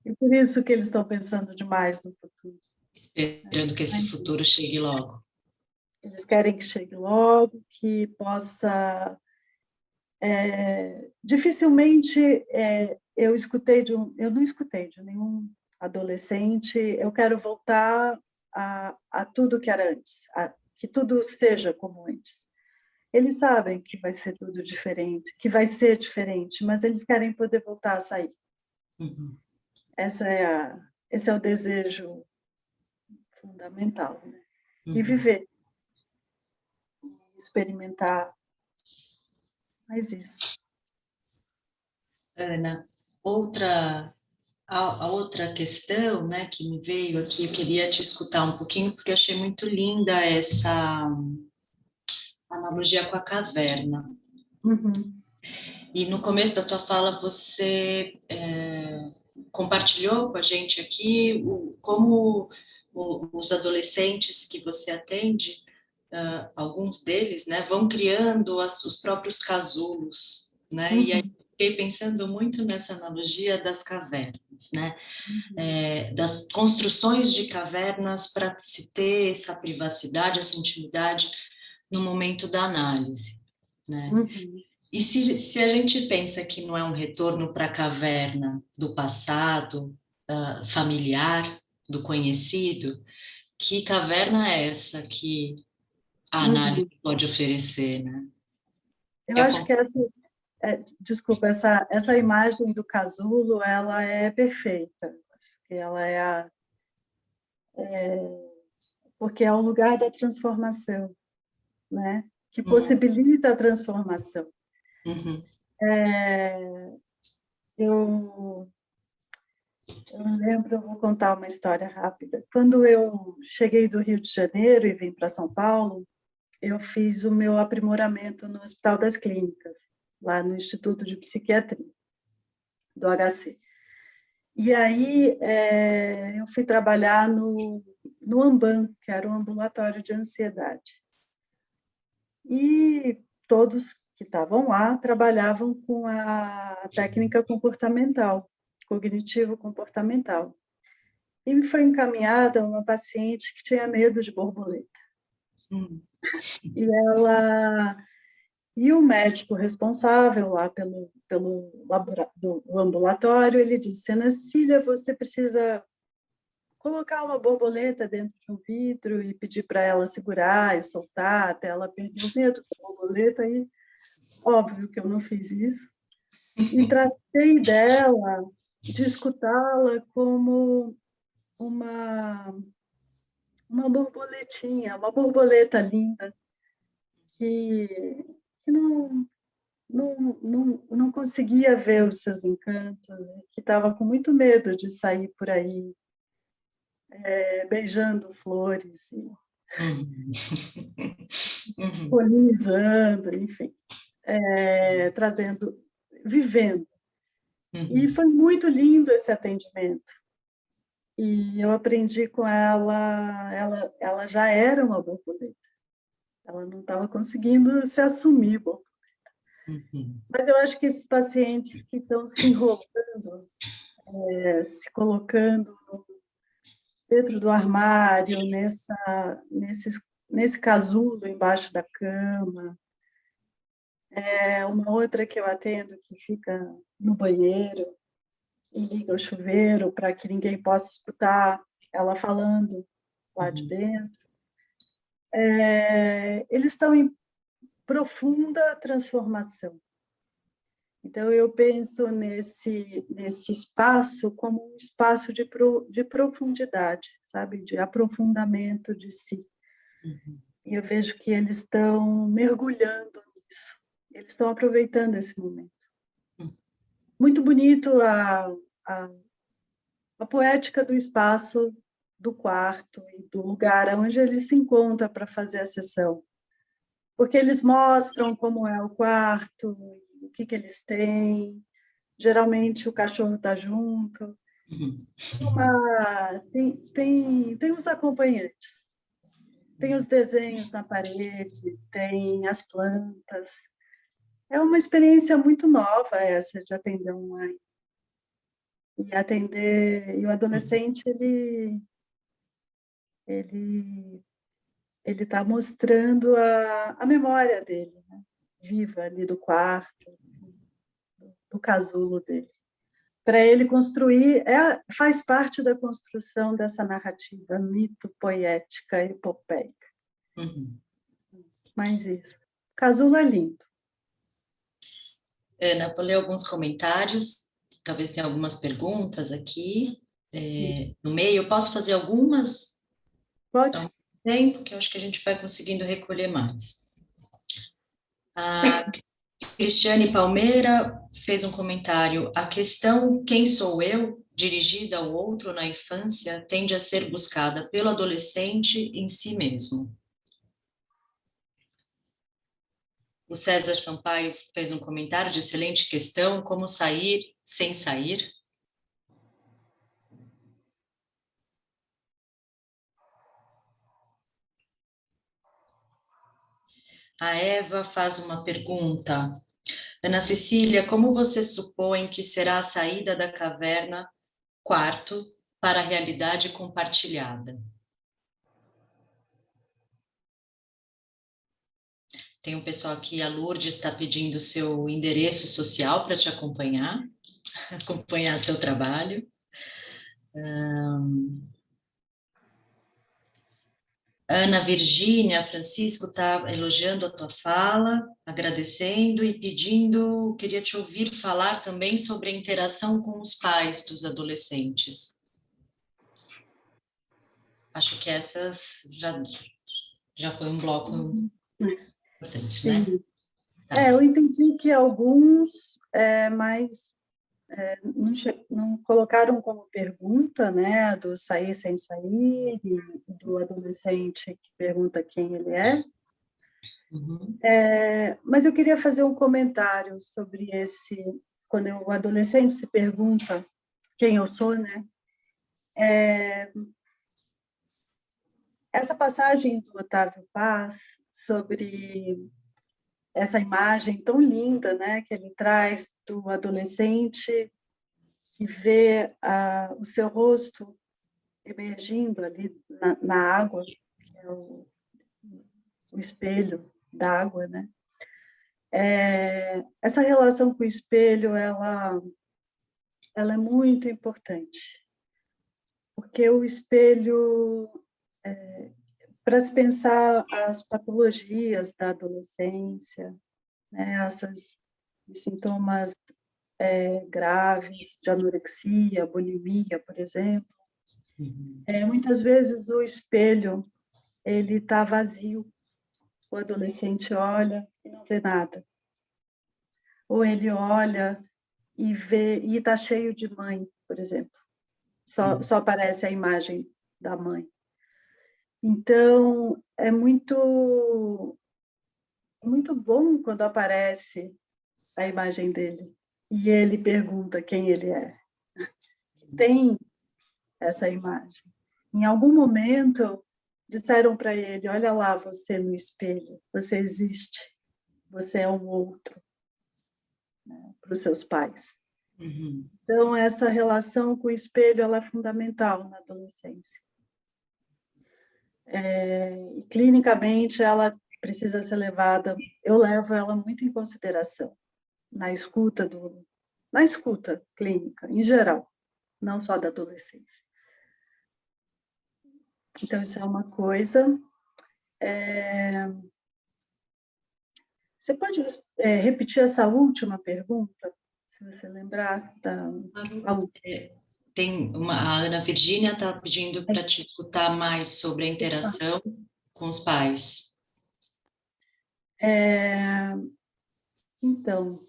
E por isso que eles estão pensando demais no futuro. Esperando que esse futuro chegue logo. Eles querem que chegue logo, que possa... dificilmente eu não escutei de nenhum adolescente, eu quero voltar a tudo que era antes, que tudo seja como antes. Eles sabem que vai ser tudo diferente, que vai ser diferente, mas eles querem poder voltar a sair. Esse é o desejo fundamental, né? E viver, experimentar, mais isso. Ana, a outra questão, né, que me veio aqui, eu queria te escutar um pouquinho, porque eu achei muito linda essa analogia com a caverna. E no começo da tua fala, você compartilhou com a gente aqui como os adolescentes que você atende, alguns deles, né, vão criando os próprios casulos, né? E aí fiquei pensando muito nessa analogia das cavernas, né? Das construções de cavernas para se ter essa privacidade, essa intimidade no momento da análise, né? E se a gente pensa que não é um retorno para a caverna do passado, familiar, do conhecido, que caverna é essa que a análise pode oferecer, né? Eu acho que desculpa, essa imagem do casulo, ela é perfeita. Acho que ela porque é o lugar da transformação, né? Que possibilita a transformação. Eu lembro, eu vou contar uma história rápida. Quando eu cheguei do Rio de Janeiro e vim para São Paulo, eu fiz o meu aprimoramento no Hospital das Clínicas, lá no Instituto de Psiquiatria, do HC. E aí eu fui trabalhar no AMBAN, que era um ambulatório de ansiedade. E todos que estavam lá trabalhavam com a técnica comportamental, cognitivo-comportamental. E me foi encaminhada uma paciente que tinha medo de borboleta. E o médico responsável lá pelo ambulatório, ele disse: Ana Cília, você precisa colocar uma borboleta dentro de um vidro e pedir para ela segurar e soltar até ela perder o medo da borboleta. E óbvio que eu não fiz isso. E tratei dela, de escutá-la como uma borboletinha, uma borboleta linda, que não conseguia ver os seus encantos, e que estava com muito medo de sair por aí beijando flores, polinizando, enfim, vivendo. E foi muito lindo esse atendimento. E eu aprendi com ela já era uma borboleta. Ela não estava conseguindo se assumir borboleta. Mas eu acho que esses pacientes que estão se enrolando, se colocando dentro do armário, nesse casulo embaixo da cama, uma outra que eu atendo que fica no banheiro, e liga o chuveiro para que ninguém possa escutar ela falando lá de dentro. Eles estão em profunda transformação. Então, eu penso nesse espaço como um espaço de profundidade, sabe? De aprofundamento de si. E eu vejo que eles estão mergulhando nisso. Eles estão aproveitando esse momento. Muito bonito a poética do espaço, do quarto e do lugar onde eles se encontram para fazer a sessão. Porque eles mostram como é o quarto, o que eles têm. Geralmente o cachorro está junto. Tem os acompanhantes. Tem os desenhos na parede, tem as plantas. É uma experiência muito nova essa de atender online. E o adolescente, ele está mostrando a memória dele, né? Viva ali do quarto, do casulo dele. Para ele construir, faz parte da construção dessa narrativa mito-poética, epopeica. Mas isso. Casulo é lindo. Ana, vou ler alguns comentários, talvez tenha algumas perguntas aqui no meio. Eu posso fazer algumas? Pode. Então, tempo, que eu acho que a gente vai conseguindo recolher mais. A Cristiane Palmeira fez um comentário. A questão quem sou eu, dirigida ao outro na infância, tende a ser buscada pelo adolescente em si mesmo. O César Sampaio fez um comentário de excelente questão, como sair sem sair? A Eva faz uma pergunta. Ana Cecília, como você supõe que será a saída da caverna quarto para a realidade compartilhada? Tem um pessoal aqui, a Lourdes está pedindo seu endereço social para te acompanhar seu trabalho. Ana Virgínia Francisco está elogiando a tua fala, agradecendo e pedindo, queria te ouvir falar também sobre a interação com os pais dos adolescentes. Acho que essas já foi um bloco importante, né? Tá. Eu entendi que alguns, mas não colocaram como pergunta, né, do sair sem sair, e do adolescente que pergunta quem ele é. Mas eu queria fazer um comentário sobre quando o adolescente se pergunta quem eu sou, né? Essa passagem do Otávio Paz sobre essa imagem tão linda, né, que ele traz do adolescente que vê o seu rosto emergindo ali na água, que é o espelho d'água, né? Essa relação com o espelho, ela é muito importante, porque o espelho, para se pensar as patologias da adolescência, né, esses sintomas graves de anorexia, bulimia, por exemplo, muitas vezes o espelho ele está vazio. O adolescente olha e não vê nada. Ou ele olha e vê e está cheio de mãe, por exemplo. Só aparece a imagem da mãe. Então, é muito bom quando aparece a imagem dele e ele pergunta quem ele é. Tem essa imagem. Em algum momento, disseram para ele, olha lá você no espelho, você existe, você é um outro, né, para os seus pais. Então, essa relação com o espelho ela é fundamental na adolescência. E, clinicamente, ela precisa ser levada, eu levo ela muito em consideração, na escuta na escuta clínica, em geral, não só da adolescência. Então, isso é uma coisa. Você pode repetir essa última pergunta, se você lembrar da última? A Ana Virgínia está pedindo para te escutar mais sobre a interação com os pais. Então,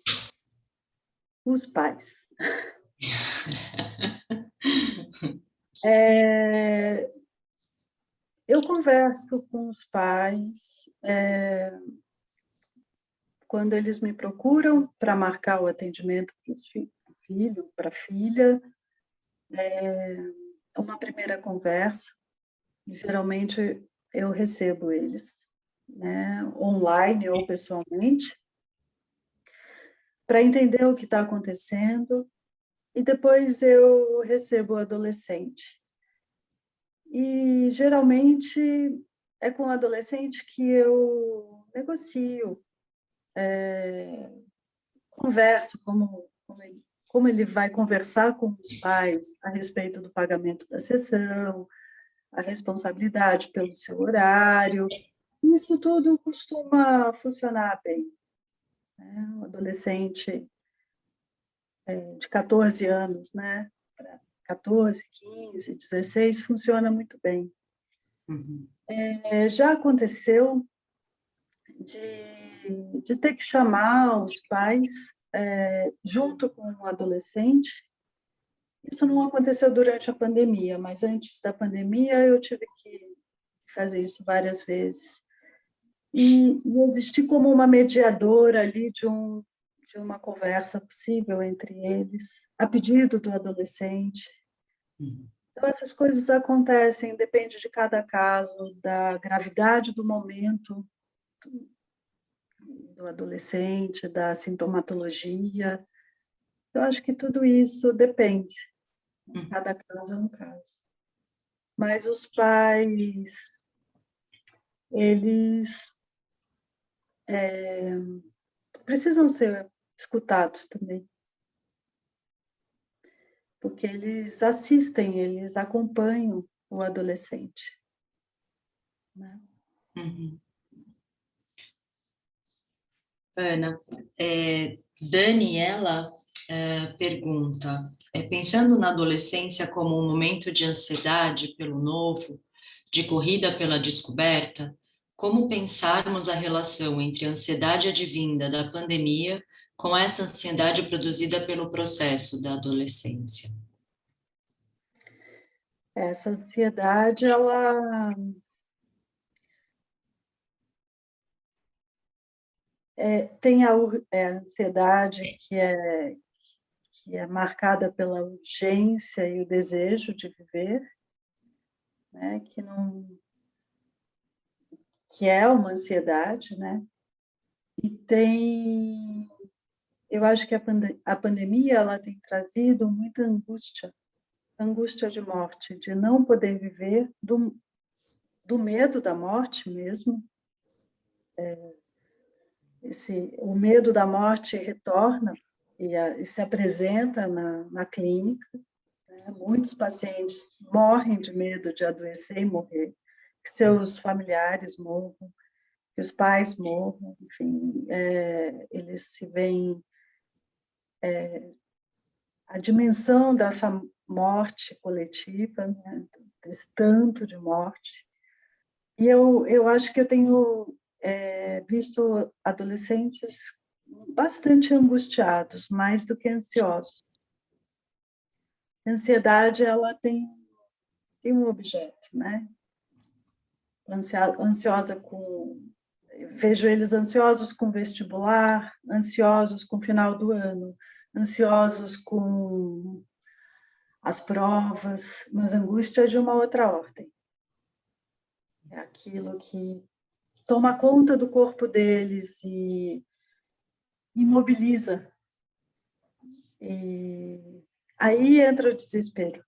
os pais. Eu converso com os pais quando eles me procuram para marcar o atendimento para os filho, para a filha. Uma primeira conversa, geralmente eu recebo eles, né, online ou pessoalmente, para entender o que está acontecendo, e depois eu recebo o adolescente. E, geralmente, é com o adolescente que eu negocio, converso como ele vai conversar com os pais a respeito do pagamento da sessão, a responsabilidade pelo seu horário. Isso tudo costuma funcionar bem, né? O adolescente de 14 anos, né? 14, 15, 16, funciona muito bem. Uhum. Já aconteceu de ter que chamar os pais junto com o adolescente. Isso não aconteceu durante a pandemia, mas antes da pandemia eu tive que fazer isso várias vezes. E existir como uma mediadora ali de uma conversa possível entre eles, a pedido do adolescente. Então, essas coisas acontecem, depende de cada caso, da gravidade do momento do adolescente, da sintomatologia. Eu acho que tudo isso depende, cada caso é um caso. Mas os pais, eles precisam ser escutados também, porque eles assistem, eles acompanham o adolescente, né? Uhum. Ana, Daniela pergunta, pensando na adolescência como um momento de ansiedade pelo novo, de corrida pela descoberta, como pensarmos a relação entre a ansiedade advinda da pandemia com essa ansiedade produzida pelo processo da adolescência? Essa ansiedade, ela tem a ansiedade que é marcada pela urgência e o desejo de viver, né? Que é uma ansiedade, né? E eu acho que a pandemia ela tem trazido muita angústia de morte, de não poder viver, do medo da morte mesmo. O medo da morte retorna e se apresenta na clínica, né? Muitos pacientes morrem de medo de adoecer e morrer, que seus familiares morram, que os pais morram, enfim, eles se veem a dimensão dessa morte coletiva, né? Desse tanto de morte. E eu acho que eu tenho visto adolescentes bastante angustiados, mais do que ansiosos. A ansiedade, ela tem um objeto, né? Vejo eles ansiosos com vestibular, ansiosos com o final do ano, ansiosos com as provas, mas angústia de uma outra ordem. É aquilo que toma conta do corpo deles e imobiliza. E aí entra o desespero.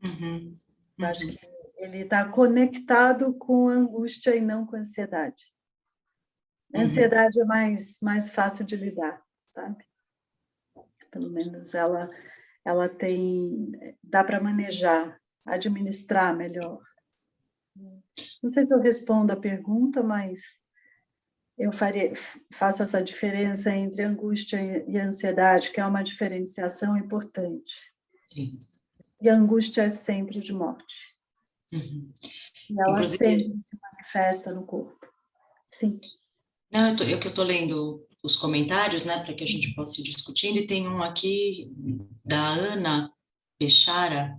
Uhum. Eu acho que ele está conectado com a angústia e não com a ansiedade. A ansiedade é mais fácil de lidar, sabe? Pelo menos ela tem, dá para manejar, administrar melhor. Não sei se eu respondo a pergunta, mas eu faço essa diferença entre angústia e ansiedade, que é uma diferenciação importante. Sim. E a angústia é sempre de morte. Uhum. E ela Inclusive, sempre se manifesta no corpo. Sim. não, eu que eu estou lendo os comentários, né, para que a gente possa ir discutindo, e tem um aqui da Ana Bechara,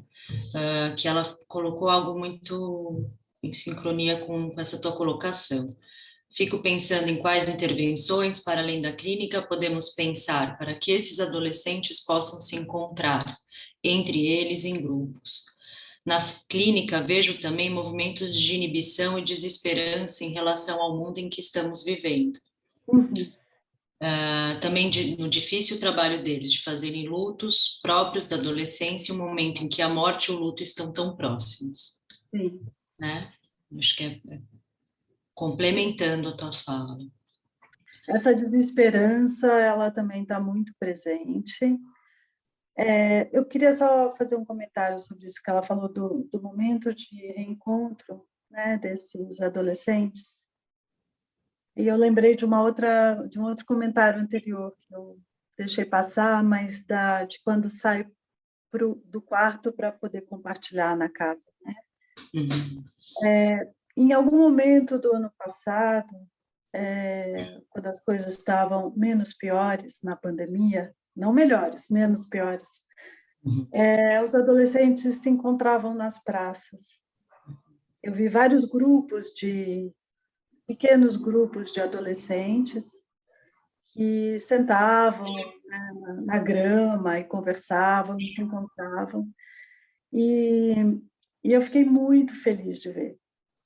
que ela colocou algo muito em sincronia com essa tua colocação. Fico pensando em quais intervenções, para além da clínica, podemos pensar para que esses adolescentes possam se encontrar, entre eles em grupos. Na clínica, vejo também movimentos de inibição e desesperança em relação ao mundo em que estamos vivendo. Uhum. Também no difícil trabalho deles, de fazerem lutos próprios da adolescência, um momento em que a morte e o luto estão tão próximos. Sim. Né? Acho que é complementando a tua fala. Essa desesperança, ela também está muito presente. Eu queria só fazer um comentário sobre isso que ela falou do momento de reencontro, né, desses adolescentes. E eu lembrei de um outro comentário anterior que eu deixei passar, mas de quando sai do quarto para poder compartilhar na casa, né? Uhum. Em algum momento do ano passado, quando as coisas estavam menos piores na pandemia, não melhores, menos piores, Uhum. os adolescentes se encontravam nas praças. Eu vi pequenos grupos de adolescentes que sentavam, né, na grama e conversavam e se encontravam. E eu fiquei muito feliz de ver,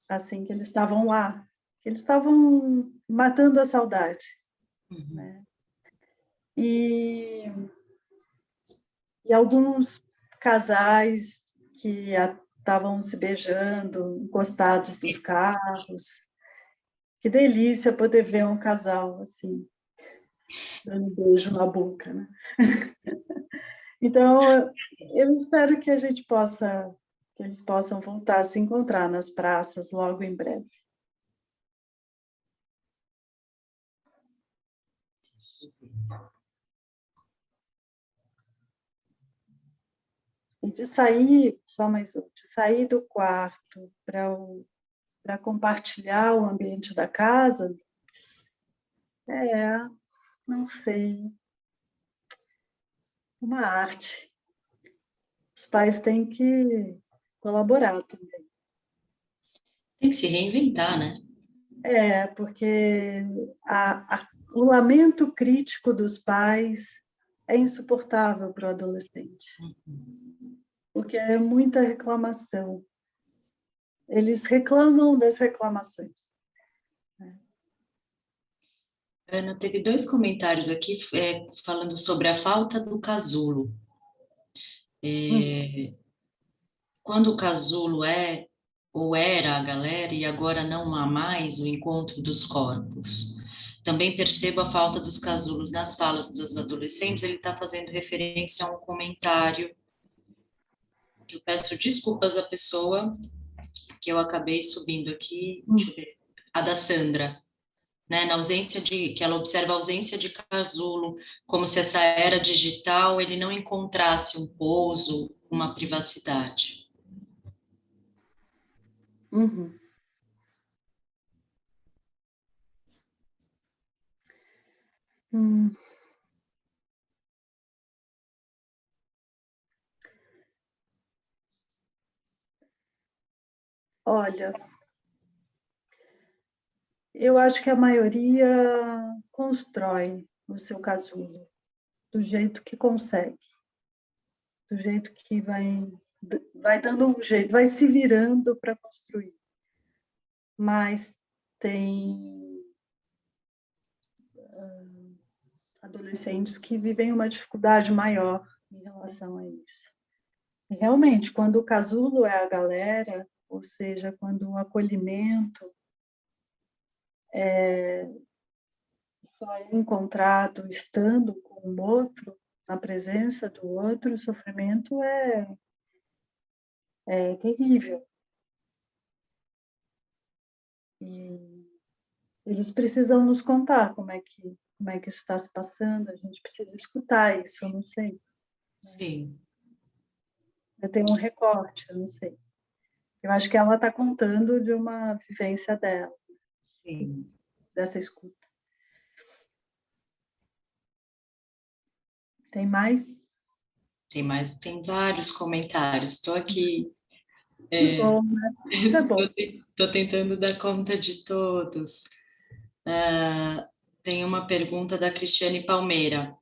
assim, que eles estavam lá, que eles estavam matando a saudade, Uhum. né? E alguns casais que estavam se beijando, encostados dos carros. Que delícia poder ver um casal assim, dando um beijo na boca, né? Então, eu espero que que eles possam voltar a se encontrar nas praças logo em breve. E de sair, de sair do quarto para compartilhar o ambiente da casa, não sei, uma arte. Os pais têm que colaborar também. Tem que se reinventar, né? Porque o lamento crítico dos pais é insuportável para o adolescente, porque é muita reclamação. Eles reclamam das reclamações. Ana, teve dois comentários aqui falando sobre a falta do casulo. Quando o casulo ou era a galera e agora não há mais o encontro dos corpos. Também percebo a falta dos casulos nas falas dos adolescentes. Ele está fazendo referência a um comentário que eu peço desculpas à pessoa que eu acabei subindo aqui, deixa eu ver, a da Sandra, né, que ela observa a ausência de casulo, como se essa era digital ele não encontrasse um pouso, uma privacidade. Uhum. Hum. Olha, eu acho que a maioria constrói o seu casulo do jeito que consegue, do jeito que vai dando um jeito, vai se virando para construir. Mas tem adolescentes que vivem uma dificuldade maior em relação a isso. E realmente, quando o casulo é a galera, ou seja, quando o acolhimento só é encontrado estando com o outro, na presença do outro, o sofrimento é terrível. E eles precisam nos contar como é que isso está se passando, a gente precisa escutar isso, eu não sei. Sim. Eu tenho um recorte, eu não sei. Eu acho que ela está contando de uma vivência dela, Sim. dessa escuta. Tem mais? Tem vários comentários. Estou aqui. Que bom, né? Isso é bom. Estou tentando dar conta de todos. Tem uma pergunta da Cristiane Palmeira.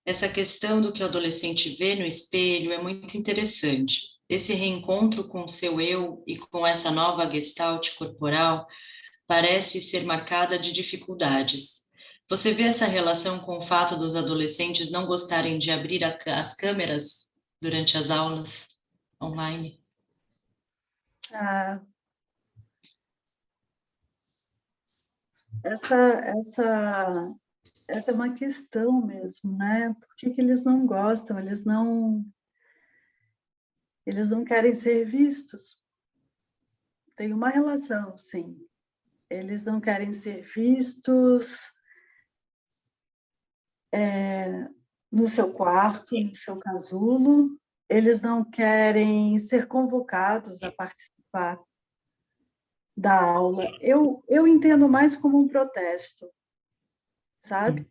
Essa questão do que o adolescente vê no espelho é muito interessante. Esse reencontro com o seu eu e com essa nova gestalt corporal parece ser marcada de dificuldades. Você vê essa relação com o fato dos adolescentes não gostarem de abrir as câmeras durante as aulas online? Ah, essa é uma questão mesmo, né? Por que eles não gostam? Eles não querem ser vistos. Tem uma relação, sim. Eles não querem ser vistos no seu quarto, no seu casulo. Eles não querem ser convocados a participar da aula. Eu entendo mais como um protesto, sabe?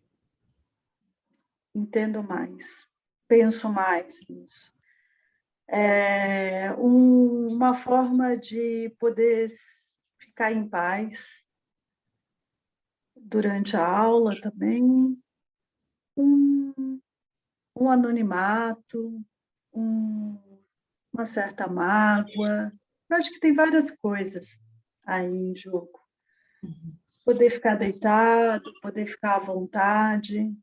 Entendo mais, penso mais nisso. É uma forma de poder ficar em paz durante a aula também, um anonimato, uma certa mágoa. Eu acho que tem várias coisas aí em jogo. Poder ficar deitado, poder ficar à vontade,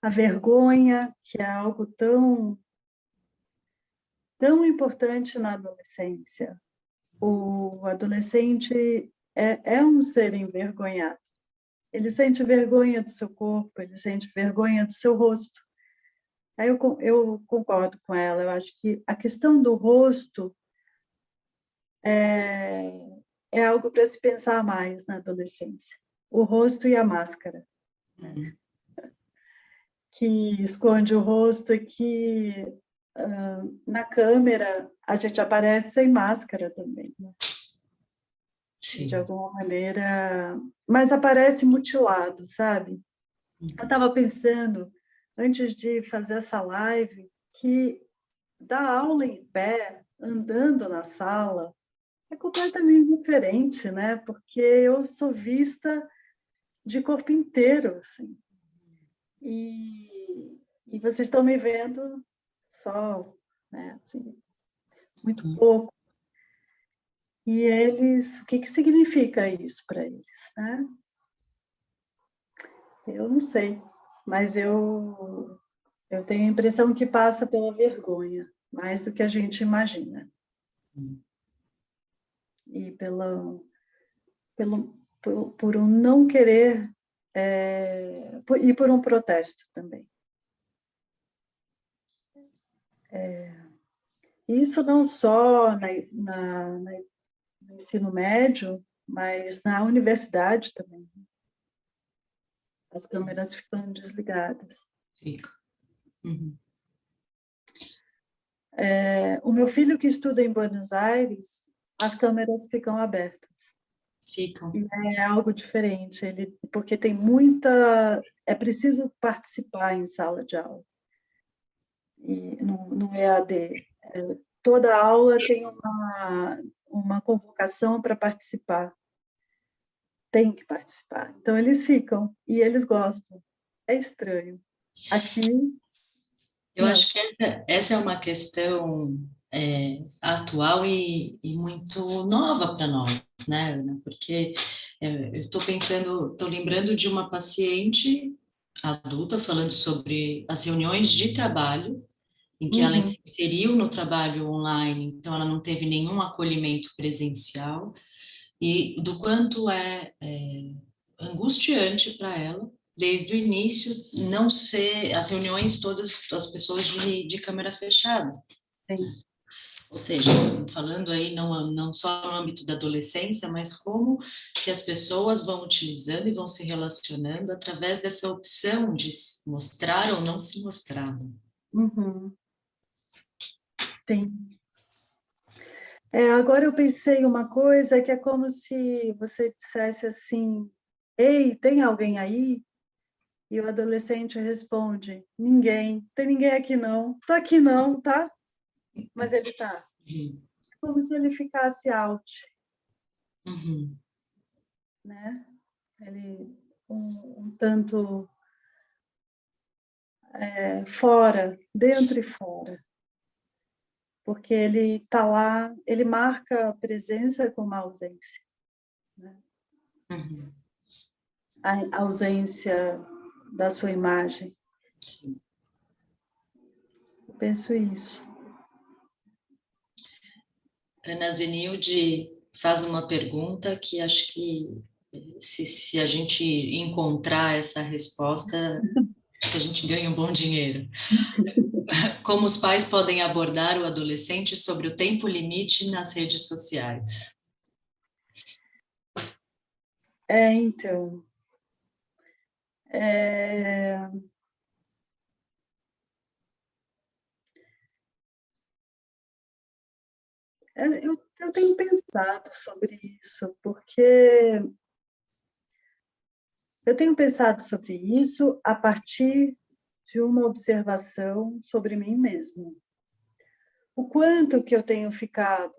a vergonha, que é algo tão importante na adolescência. O adolescente é um ser envergonhado. Ele sente vergonha do seu corpo, ele sente vergonha do seu rosto. Aí eu concordo com ela, eu acho que a questão do rosto é algo para se pensar mais na adolescência. O rosto e a máscara. Que esconde o rosto e que na câmera a gente aparece sem máscara também, né? De alguma maneira, mas aparece mutilado, sabe? Eu estava pensando, antes de fazer essa live, que dar aula em pé, andando na sala, é completamente diferente, né? Porque eu sou vista de corpo inteiro, assim. E vocês estão me vendo só, né? Assim, muito pouco. E eles, o que significa isso para eles, né? Eu não sei, mas eu tenho a impressão que passa pela vergonha, mais do que a gente imagina. E por um não querer, e por um protesto também. Isso não só no ensino médio, mas na universidade também. As câmeras ficam desligadas. Fica. O meu filho que estuda em Buenos Aires, as câmeras ficam abertas. Ficam. E é algo diferente, porque tem é preciso participar em sala de aula. E no EAD. Toda aula tem uma convocação para participar. Tem que participar. Então, eles ficam e eles gostam. É estranho. Aqui, eu acho que essa é uma questão atual e muito nova para nós, né, Ana? Porque eu estou lembrando de uma paciente adulta falando sobre as reuniões de trabalho, em que ela se inseriu no trabalho online, então ela não teve nenhum acolhimento presencial, e do quanto é angustiante para ela desde o início, não ser as reuniões todas as pessoas de câmera fechada. Sim. Ou seja, falando aí não só no âmbito da adolescência, mas como que as pessoas vão utilizando e vão se relacionando através dessa opção de se mostrar ou não se mostrar. Uhum. Sim. Agora eu pensei uma coisa que é como se você dissesse assim, ei, tem alguém aí? E o adolescente responde, ninguém, tem ninguém aqui não, tá aqui não, tá? Mas ele tá. Uhum. Como se ele ficasse out, Uhum. né? Ele um tanto fora, dentro e fora. Porque ele está lá, ele marca a presença com uma ausência. Né? Uhum. A ausência da sua imagem. Eu penso isso. Ana Zenilde faz uma pergunta que acho que se a gente encontrar essa resposta, a gente ganha um bom dinheiro. Como os pais podem abordar o adolescente sobre o tempo limite nas redes sociais? Então, eu tenho pensado sobre isso, porque eu tenho pensado sobre isso a partir de uma observação sobre mim mesma. O quanto que eu tenho ficado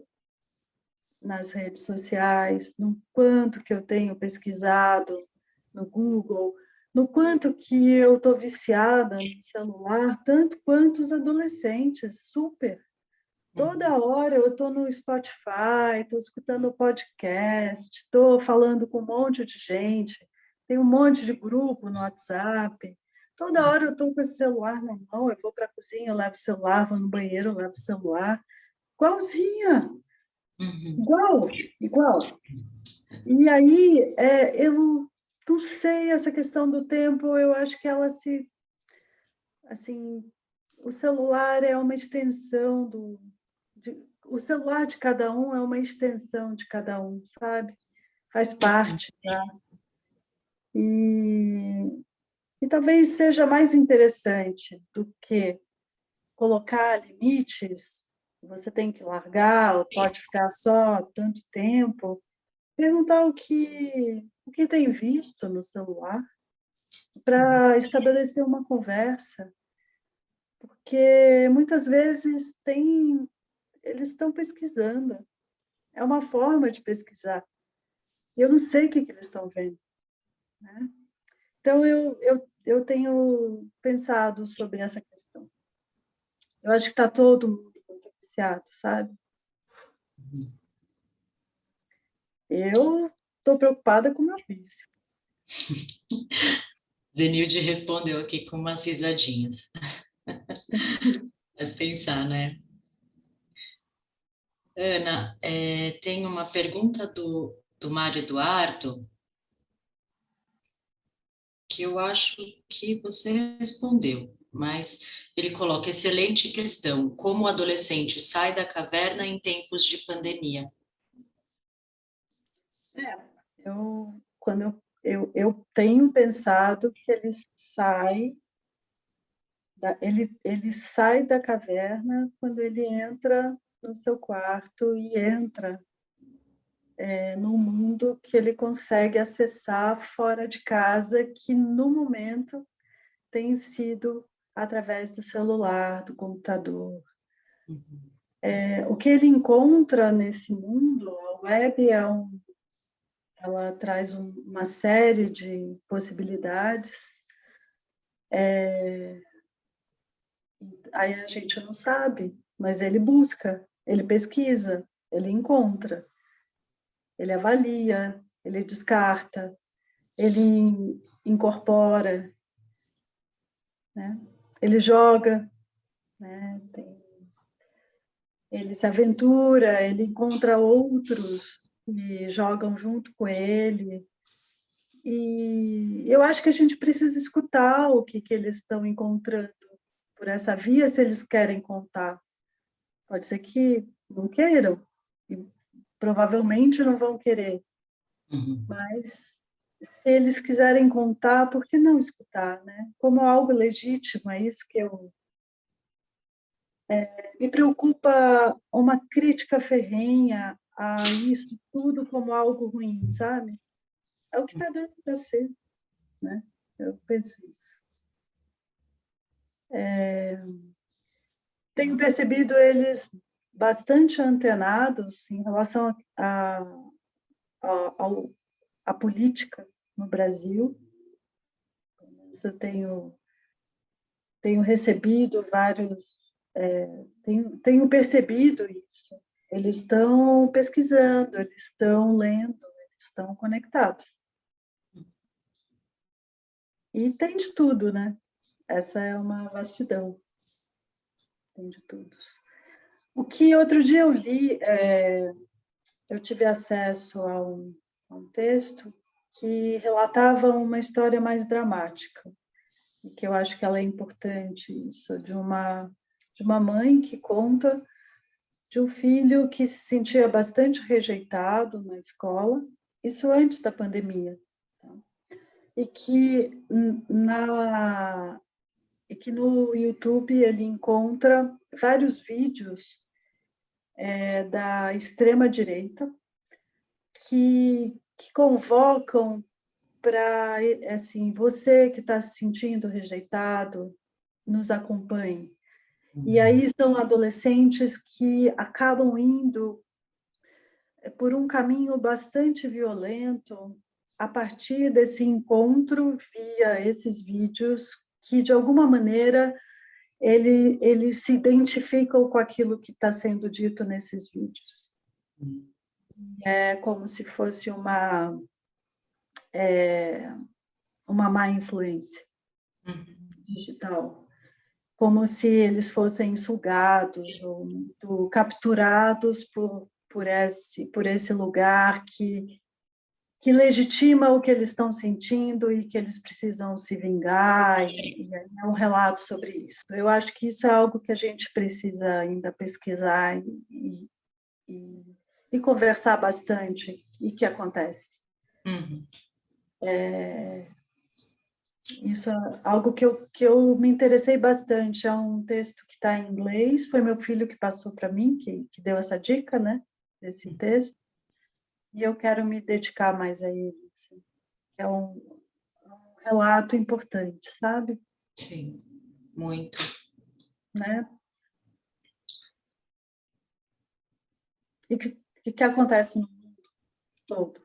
nas redes sociais, no quanto que eu tenho pesquisado no Google, no quanto que eu estou viciada no celular, tanto quanto os adolescentes, super. Toda hora eu estou no Spotify, estou escutando podcast, estou falando com um monte de gente, tem um monte de grupo no WhatsApp. Toda hora eu estou com esse celular na mão, eu vou para a cozinha, eu levo o celular, vou no banheiro, eu levo o celular. Igualzinha, Uhum. igual. E aí, eu não sei, essa questão do tempo, eu acho que ela se... Assim, o celular é uma extensão o celular de cada um é uma extensão de cada um, sabe? Faz parte, tá? E talvez seja mais interessante do que colocar limites, você tem que largar, ou pode ficar só tanto tempo, perguntar o que tem visto no celular, para estabelecer uma conversa, porque muitas vezes eles estão pesquisando, é uma forma de pesquisar, e eu não sei o que eles estão vendo, né? Então, eu tenho pensado sobre essa questão. Eu acho que está todo mundo muito viciado, sabe? Eu estou preocupada com o meu vício. Zenilde respondeu aqui com umas risadinhas. Faz pensar, né? Ana, tem uma pergunta do Mário Eduardo que eu acho que você respondeu, mas ele coloca: excelente questão, como o adolescente sai da caverna em tempos de pandemia? Quando eu tenho pensado que ele sai da caverna quando ele entra no seu quarto e entra no mundo que ele consegue acessar fora de casa, que no momento tem sido através do celular, do computador. O que ele encontra nesse mundo, a web ela traz uma série de possibilidades. Aí a gente não sabe, mas ele busca, ele pesquisa, ele encontra, ele avalia, ele descarta, ele incorpora, né? Ele joga, né? Ele se aventura, ele encontra outros que jogam junto com ele. E eu acho que a gente precisa escutar o que eles estão encontrando por essa via, se eles querem contar. Pode ser que não queiram, e provavelmente não vão querer, mas se eles quiserem contar, por que não escutar, né? Como algo legítimo, é isso que me preocupa, uma crítica ferrenha a isso tudo como algo ruim, sabe? É o que está dando para ser, né? Eu penso isso. Tenho percebido eles bastante antenados em relação à política no Brasil. Eu tenho recebido vários, tenho percebido isso. Eles estão pesquisando, eles estão lendo, eles estão conectados. E tem de tudo, né? Essa é uma vastidão. Tem de tudo. O que outro dia eu li, eu tive acesso a um texto que relatava uma história mais dramática, e que eu acho que ela é importante, isso, de uma mãe que conta de um filho que se sentia bastante rejeitado na escola, isso antes da pandemia, tá? E que no YouTube ele encontra vários vídeos da extrema-direita que convocam para, assim, você que está se sentindo rejeitado, nos acompanhe. E aí são adolescentes que acabam indo por um caminho bastante violento a partir desse encontro via esses vídeos que, de alguma maneira, eles se identificam com aquilo que está sendo dito nesses vídeos. É como se fosse uma má influência digital, como se eles fossem sugados ou muito capturados por esse lugar que legitima o que eles estão sentindo e que eles precisam se vingar, e é um relato sobre isso. Eu acho que isso é algo que a gente precisa ainda pesquisar e conversar bastante, e que acontece. Isso é algo que eu me interessei bastante. É um texto que está em inglês, foi meu filho que passou para mim, que deu essa dica, né, desse texto, e eu quero me dedicar mais a ele. Assim. É um relato importante, sabe? Sim, muito. Né? E que acontece no mundo todo.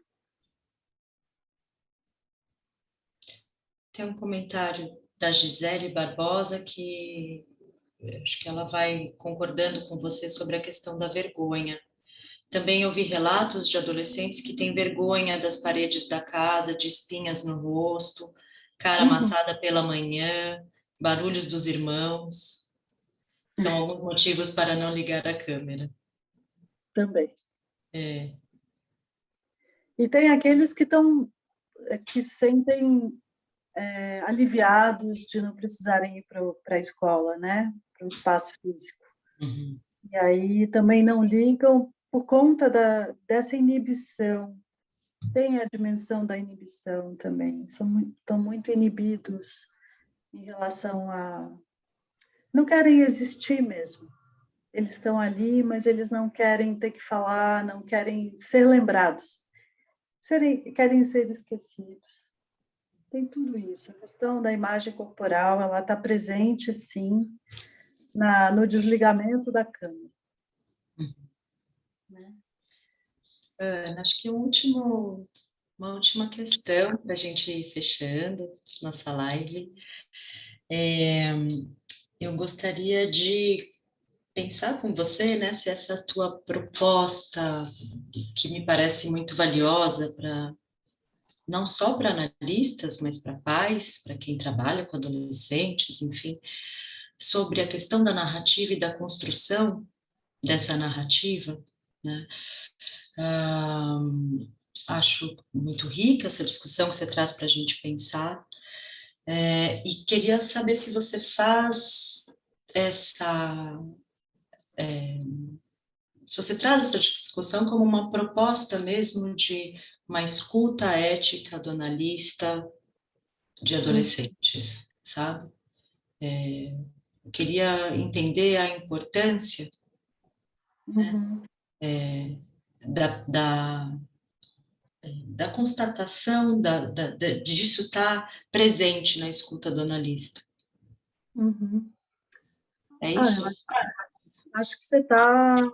Tem um comentário da Gisele Barbosa que acho que ela vai concordando com você sobre a questão da vergonha. Também ouvi relatos de adolescentes que têm vergonha das paredes da casa, de espinhas no rosto, cara amassada pela manhã, barulhos dos irmãos. São alguns motivos para não ligar a câmera. Também. É. E tem aqueles que sentem aliviados de não precisarem ir para a escola, né? Para o espaço físico. E aí também não ligam por conta dessa inibição. Tem a dimensão da inibição também. Estão muito inibidos em relação a... Não querem existir mesmo. Eles estão ali, mas eles não querem ter que falar, não querem ser lembrados. Querem ser esquecidos. Tem tudo isso. A questão da imagem corporal, ela está presente, sim, no desligamento da câmera. Né? Ana, acho que uma última questão para a gente ir fechando nossa live. Eu gostaria de pensar com você, né, se essa tua proposta, que me parece muito valiosa para não só para analistas, mas para pais, para quem trabalha com adolescentes, enfim, sobre a questão da narrativa e da construção dessa narrativa, né? acho muito rica essa discussão que você traz para a gente pensar. E queria saber se você faz essa... se você traz essa discussão como uma proposta mesmo de uma escuta ética do analista de adolescentes, sabe? Eu queria entender a importância, Uhum. né, da constatação disso estar presente na escuta do analista. Uhum. É Ah, isso? eu acho que você está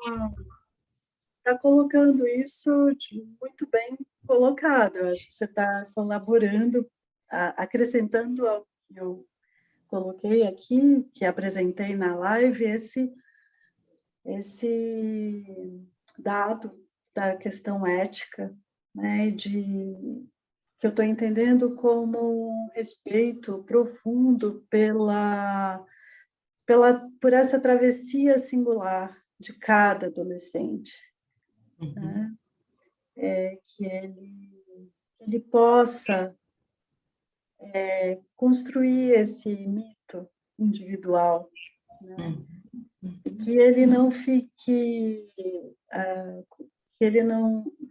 colocando isso muito bem colocado. Eu acho que você está colaborando, acrescentando ao que eu coloquei aqui, que apresentei na live, esse dado da questão ética, né, que eu estou entendendo como um respeito profundo por essa travessia singular de cada adolescente, né? Que ele possa construir esse mito individual, né? E que ele não fique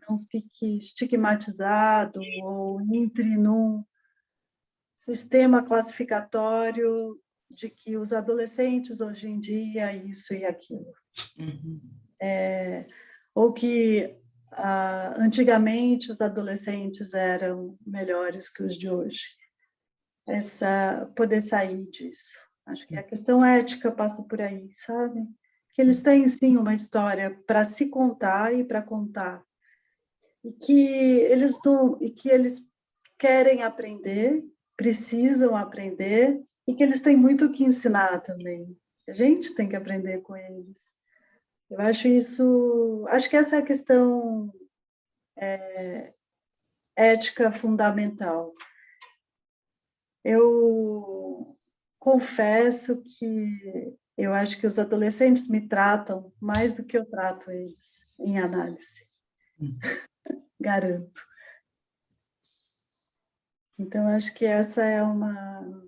não fique estigmatizado ou entre num sistema classificatório de que os adolescentes hoje em dia isso e aquilo. Ou que antigamente os adolescentes eram melhores que os de hoje. Poder sair disso. Acho que a questão ética passa por aí, sabe? Que eles têm, sim, uma história para se contar e para contar. E que eles querem aprender, precisam aprender, e que eles têm muito o que ensinar também. A gente tem que aprender com eles. Eu acho que essa é a questão ética fundamental. Eu confesso que eu acho que os adolescentes me tratam mais do que eu trato eles em análise. Garanto. Então, acho que essa é uma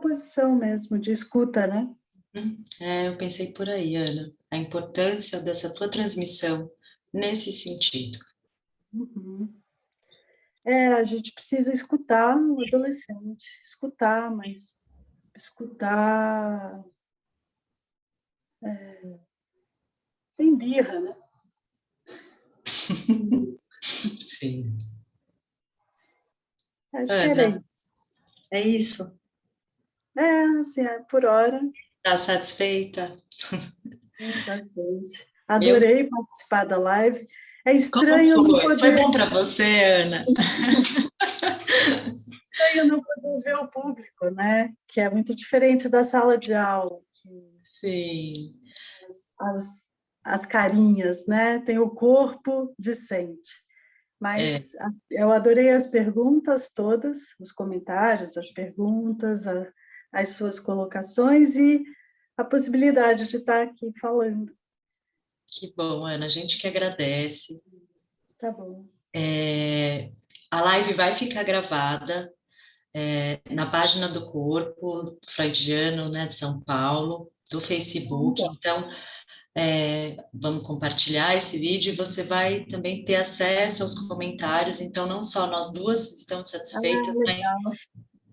posição mesmo de escuta, né? Eu pensei por aí, Ana, a importância dessa tua transmissão nesse sentido. Uhum. A gente precisa escutar o adolescente, escutar, mas escutar sem birra, né? Sim. Acho que era Ana, isso. é isso? Assim, por hora, Está satisfeita? bastante. Eu? Adorei participar da live. É Como estranho não foi? Foi poder, bom para você, Ana? ver o público, né? Que é muito diferente da sala de aula. Sim. As, as carinhas, né? Tem o corpo discente. Mas eu adorei as perguntas todas, os comentários, as perguntas, as suas colocações e a possibilidade de estar aqui falando. Que bom, Ana. A gente que agradece. Tá bom. A live vai ficar gravada na página do Corpo Freudiano, né, de São Paulo, do Facebook. Então, vamos compartilhar esse vídeo e você vai também ter acesso aos comentários. Então, não só nós duas estamos satisfeitas, mas Legal.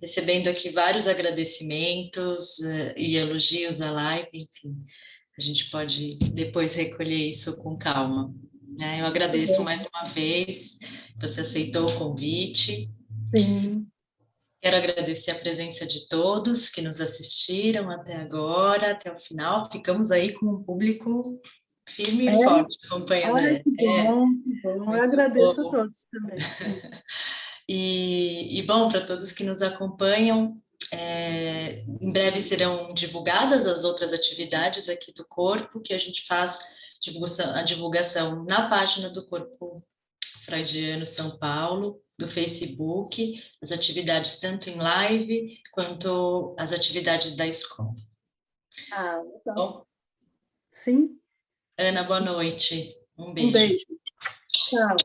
recebendo aqui vários agradecimentos e elogios à live, enfim. A gente pode depois recolher isso com calma. Eu agradeço mais uma vez, você aceitou o convite. Sim. Quero agradecer a presença de todos que nos assistiram até agora, até o final. Ficamos aí com um público firme e forte acompanhando. Ai, que bom, que bom. Eu Muito agradeço a bom. todos também. E bom, para todos que nos acompanham, em breve serão divulgadas as outras atividades aqui do Corpo, que a gente faz a divulgação na página do Corpo Freudiano São Paulo, do Facebook, as atividades tanto em live quanto as atividades da escola. Legal. Bom, Sim. Ana, boa noite. Um Um beijo. beijo. Tchau.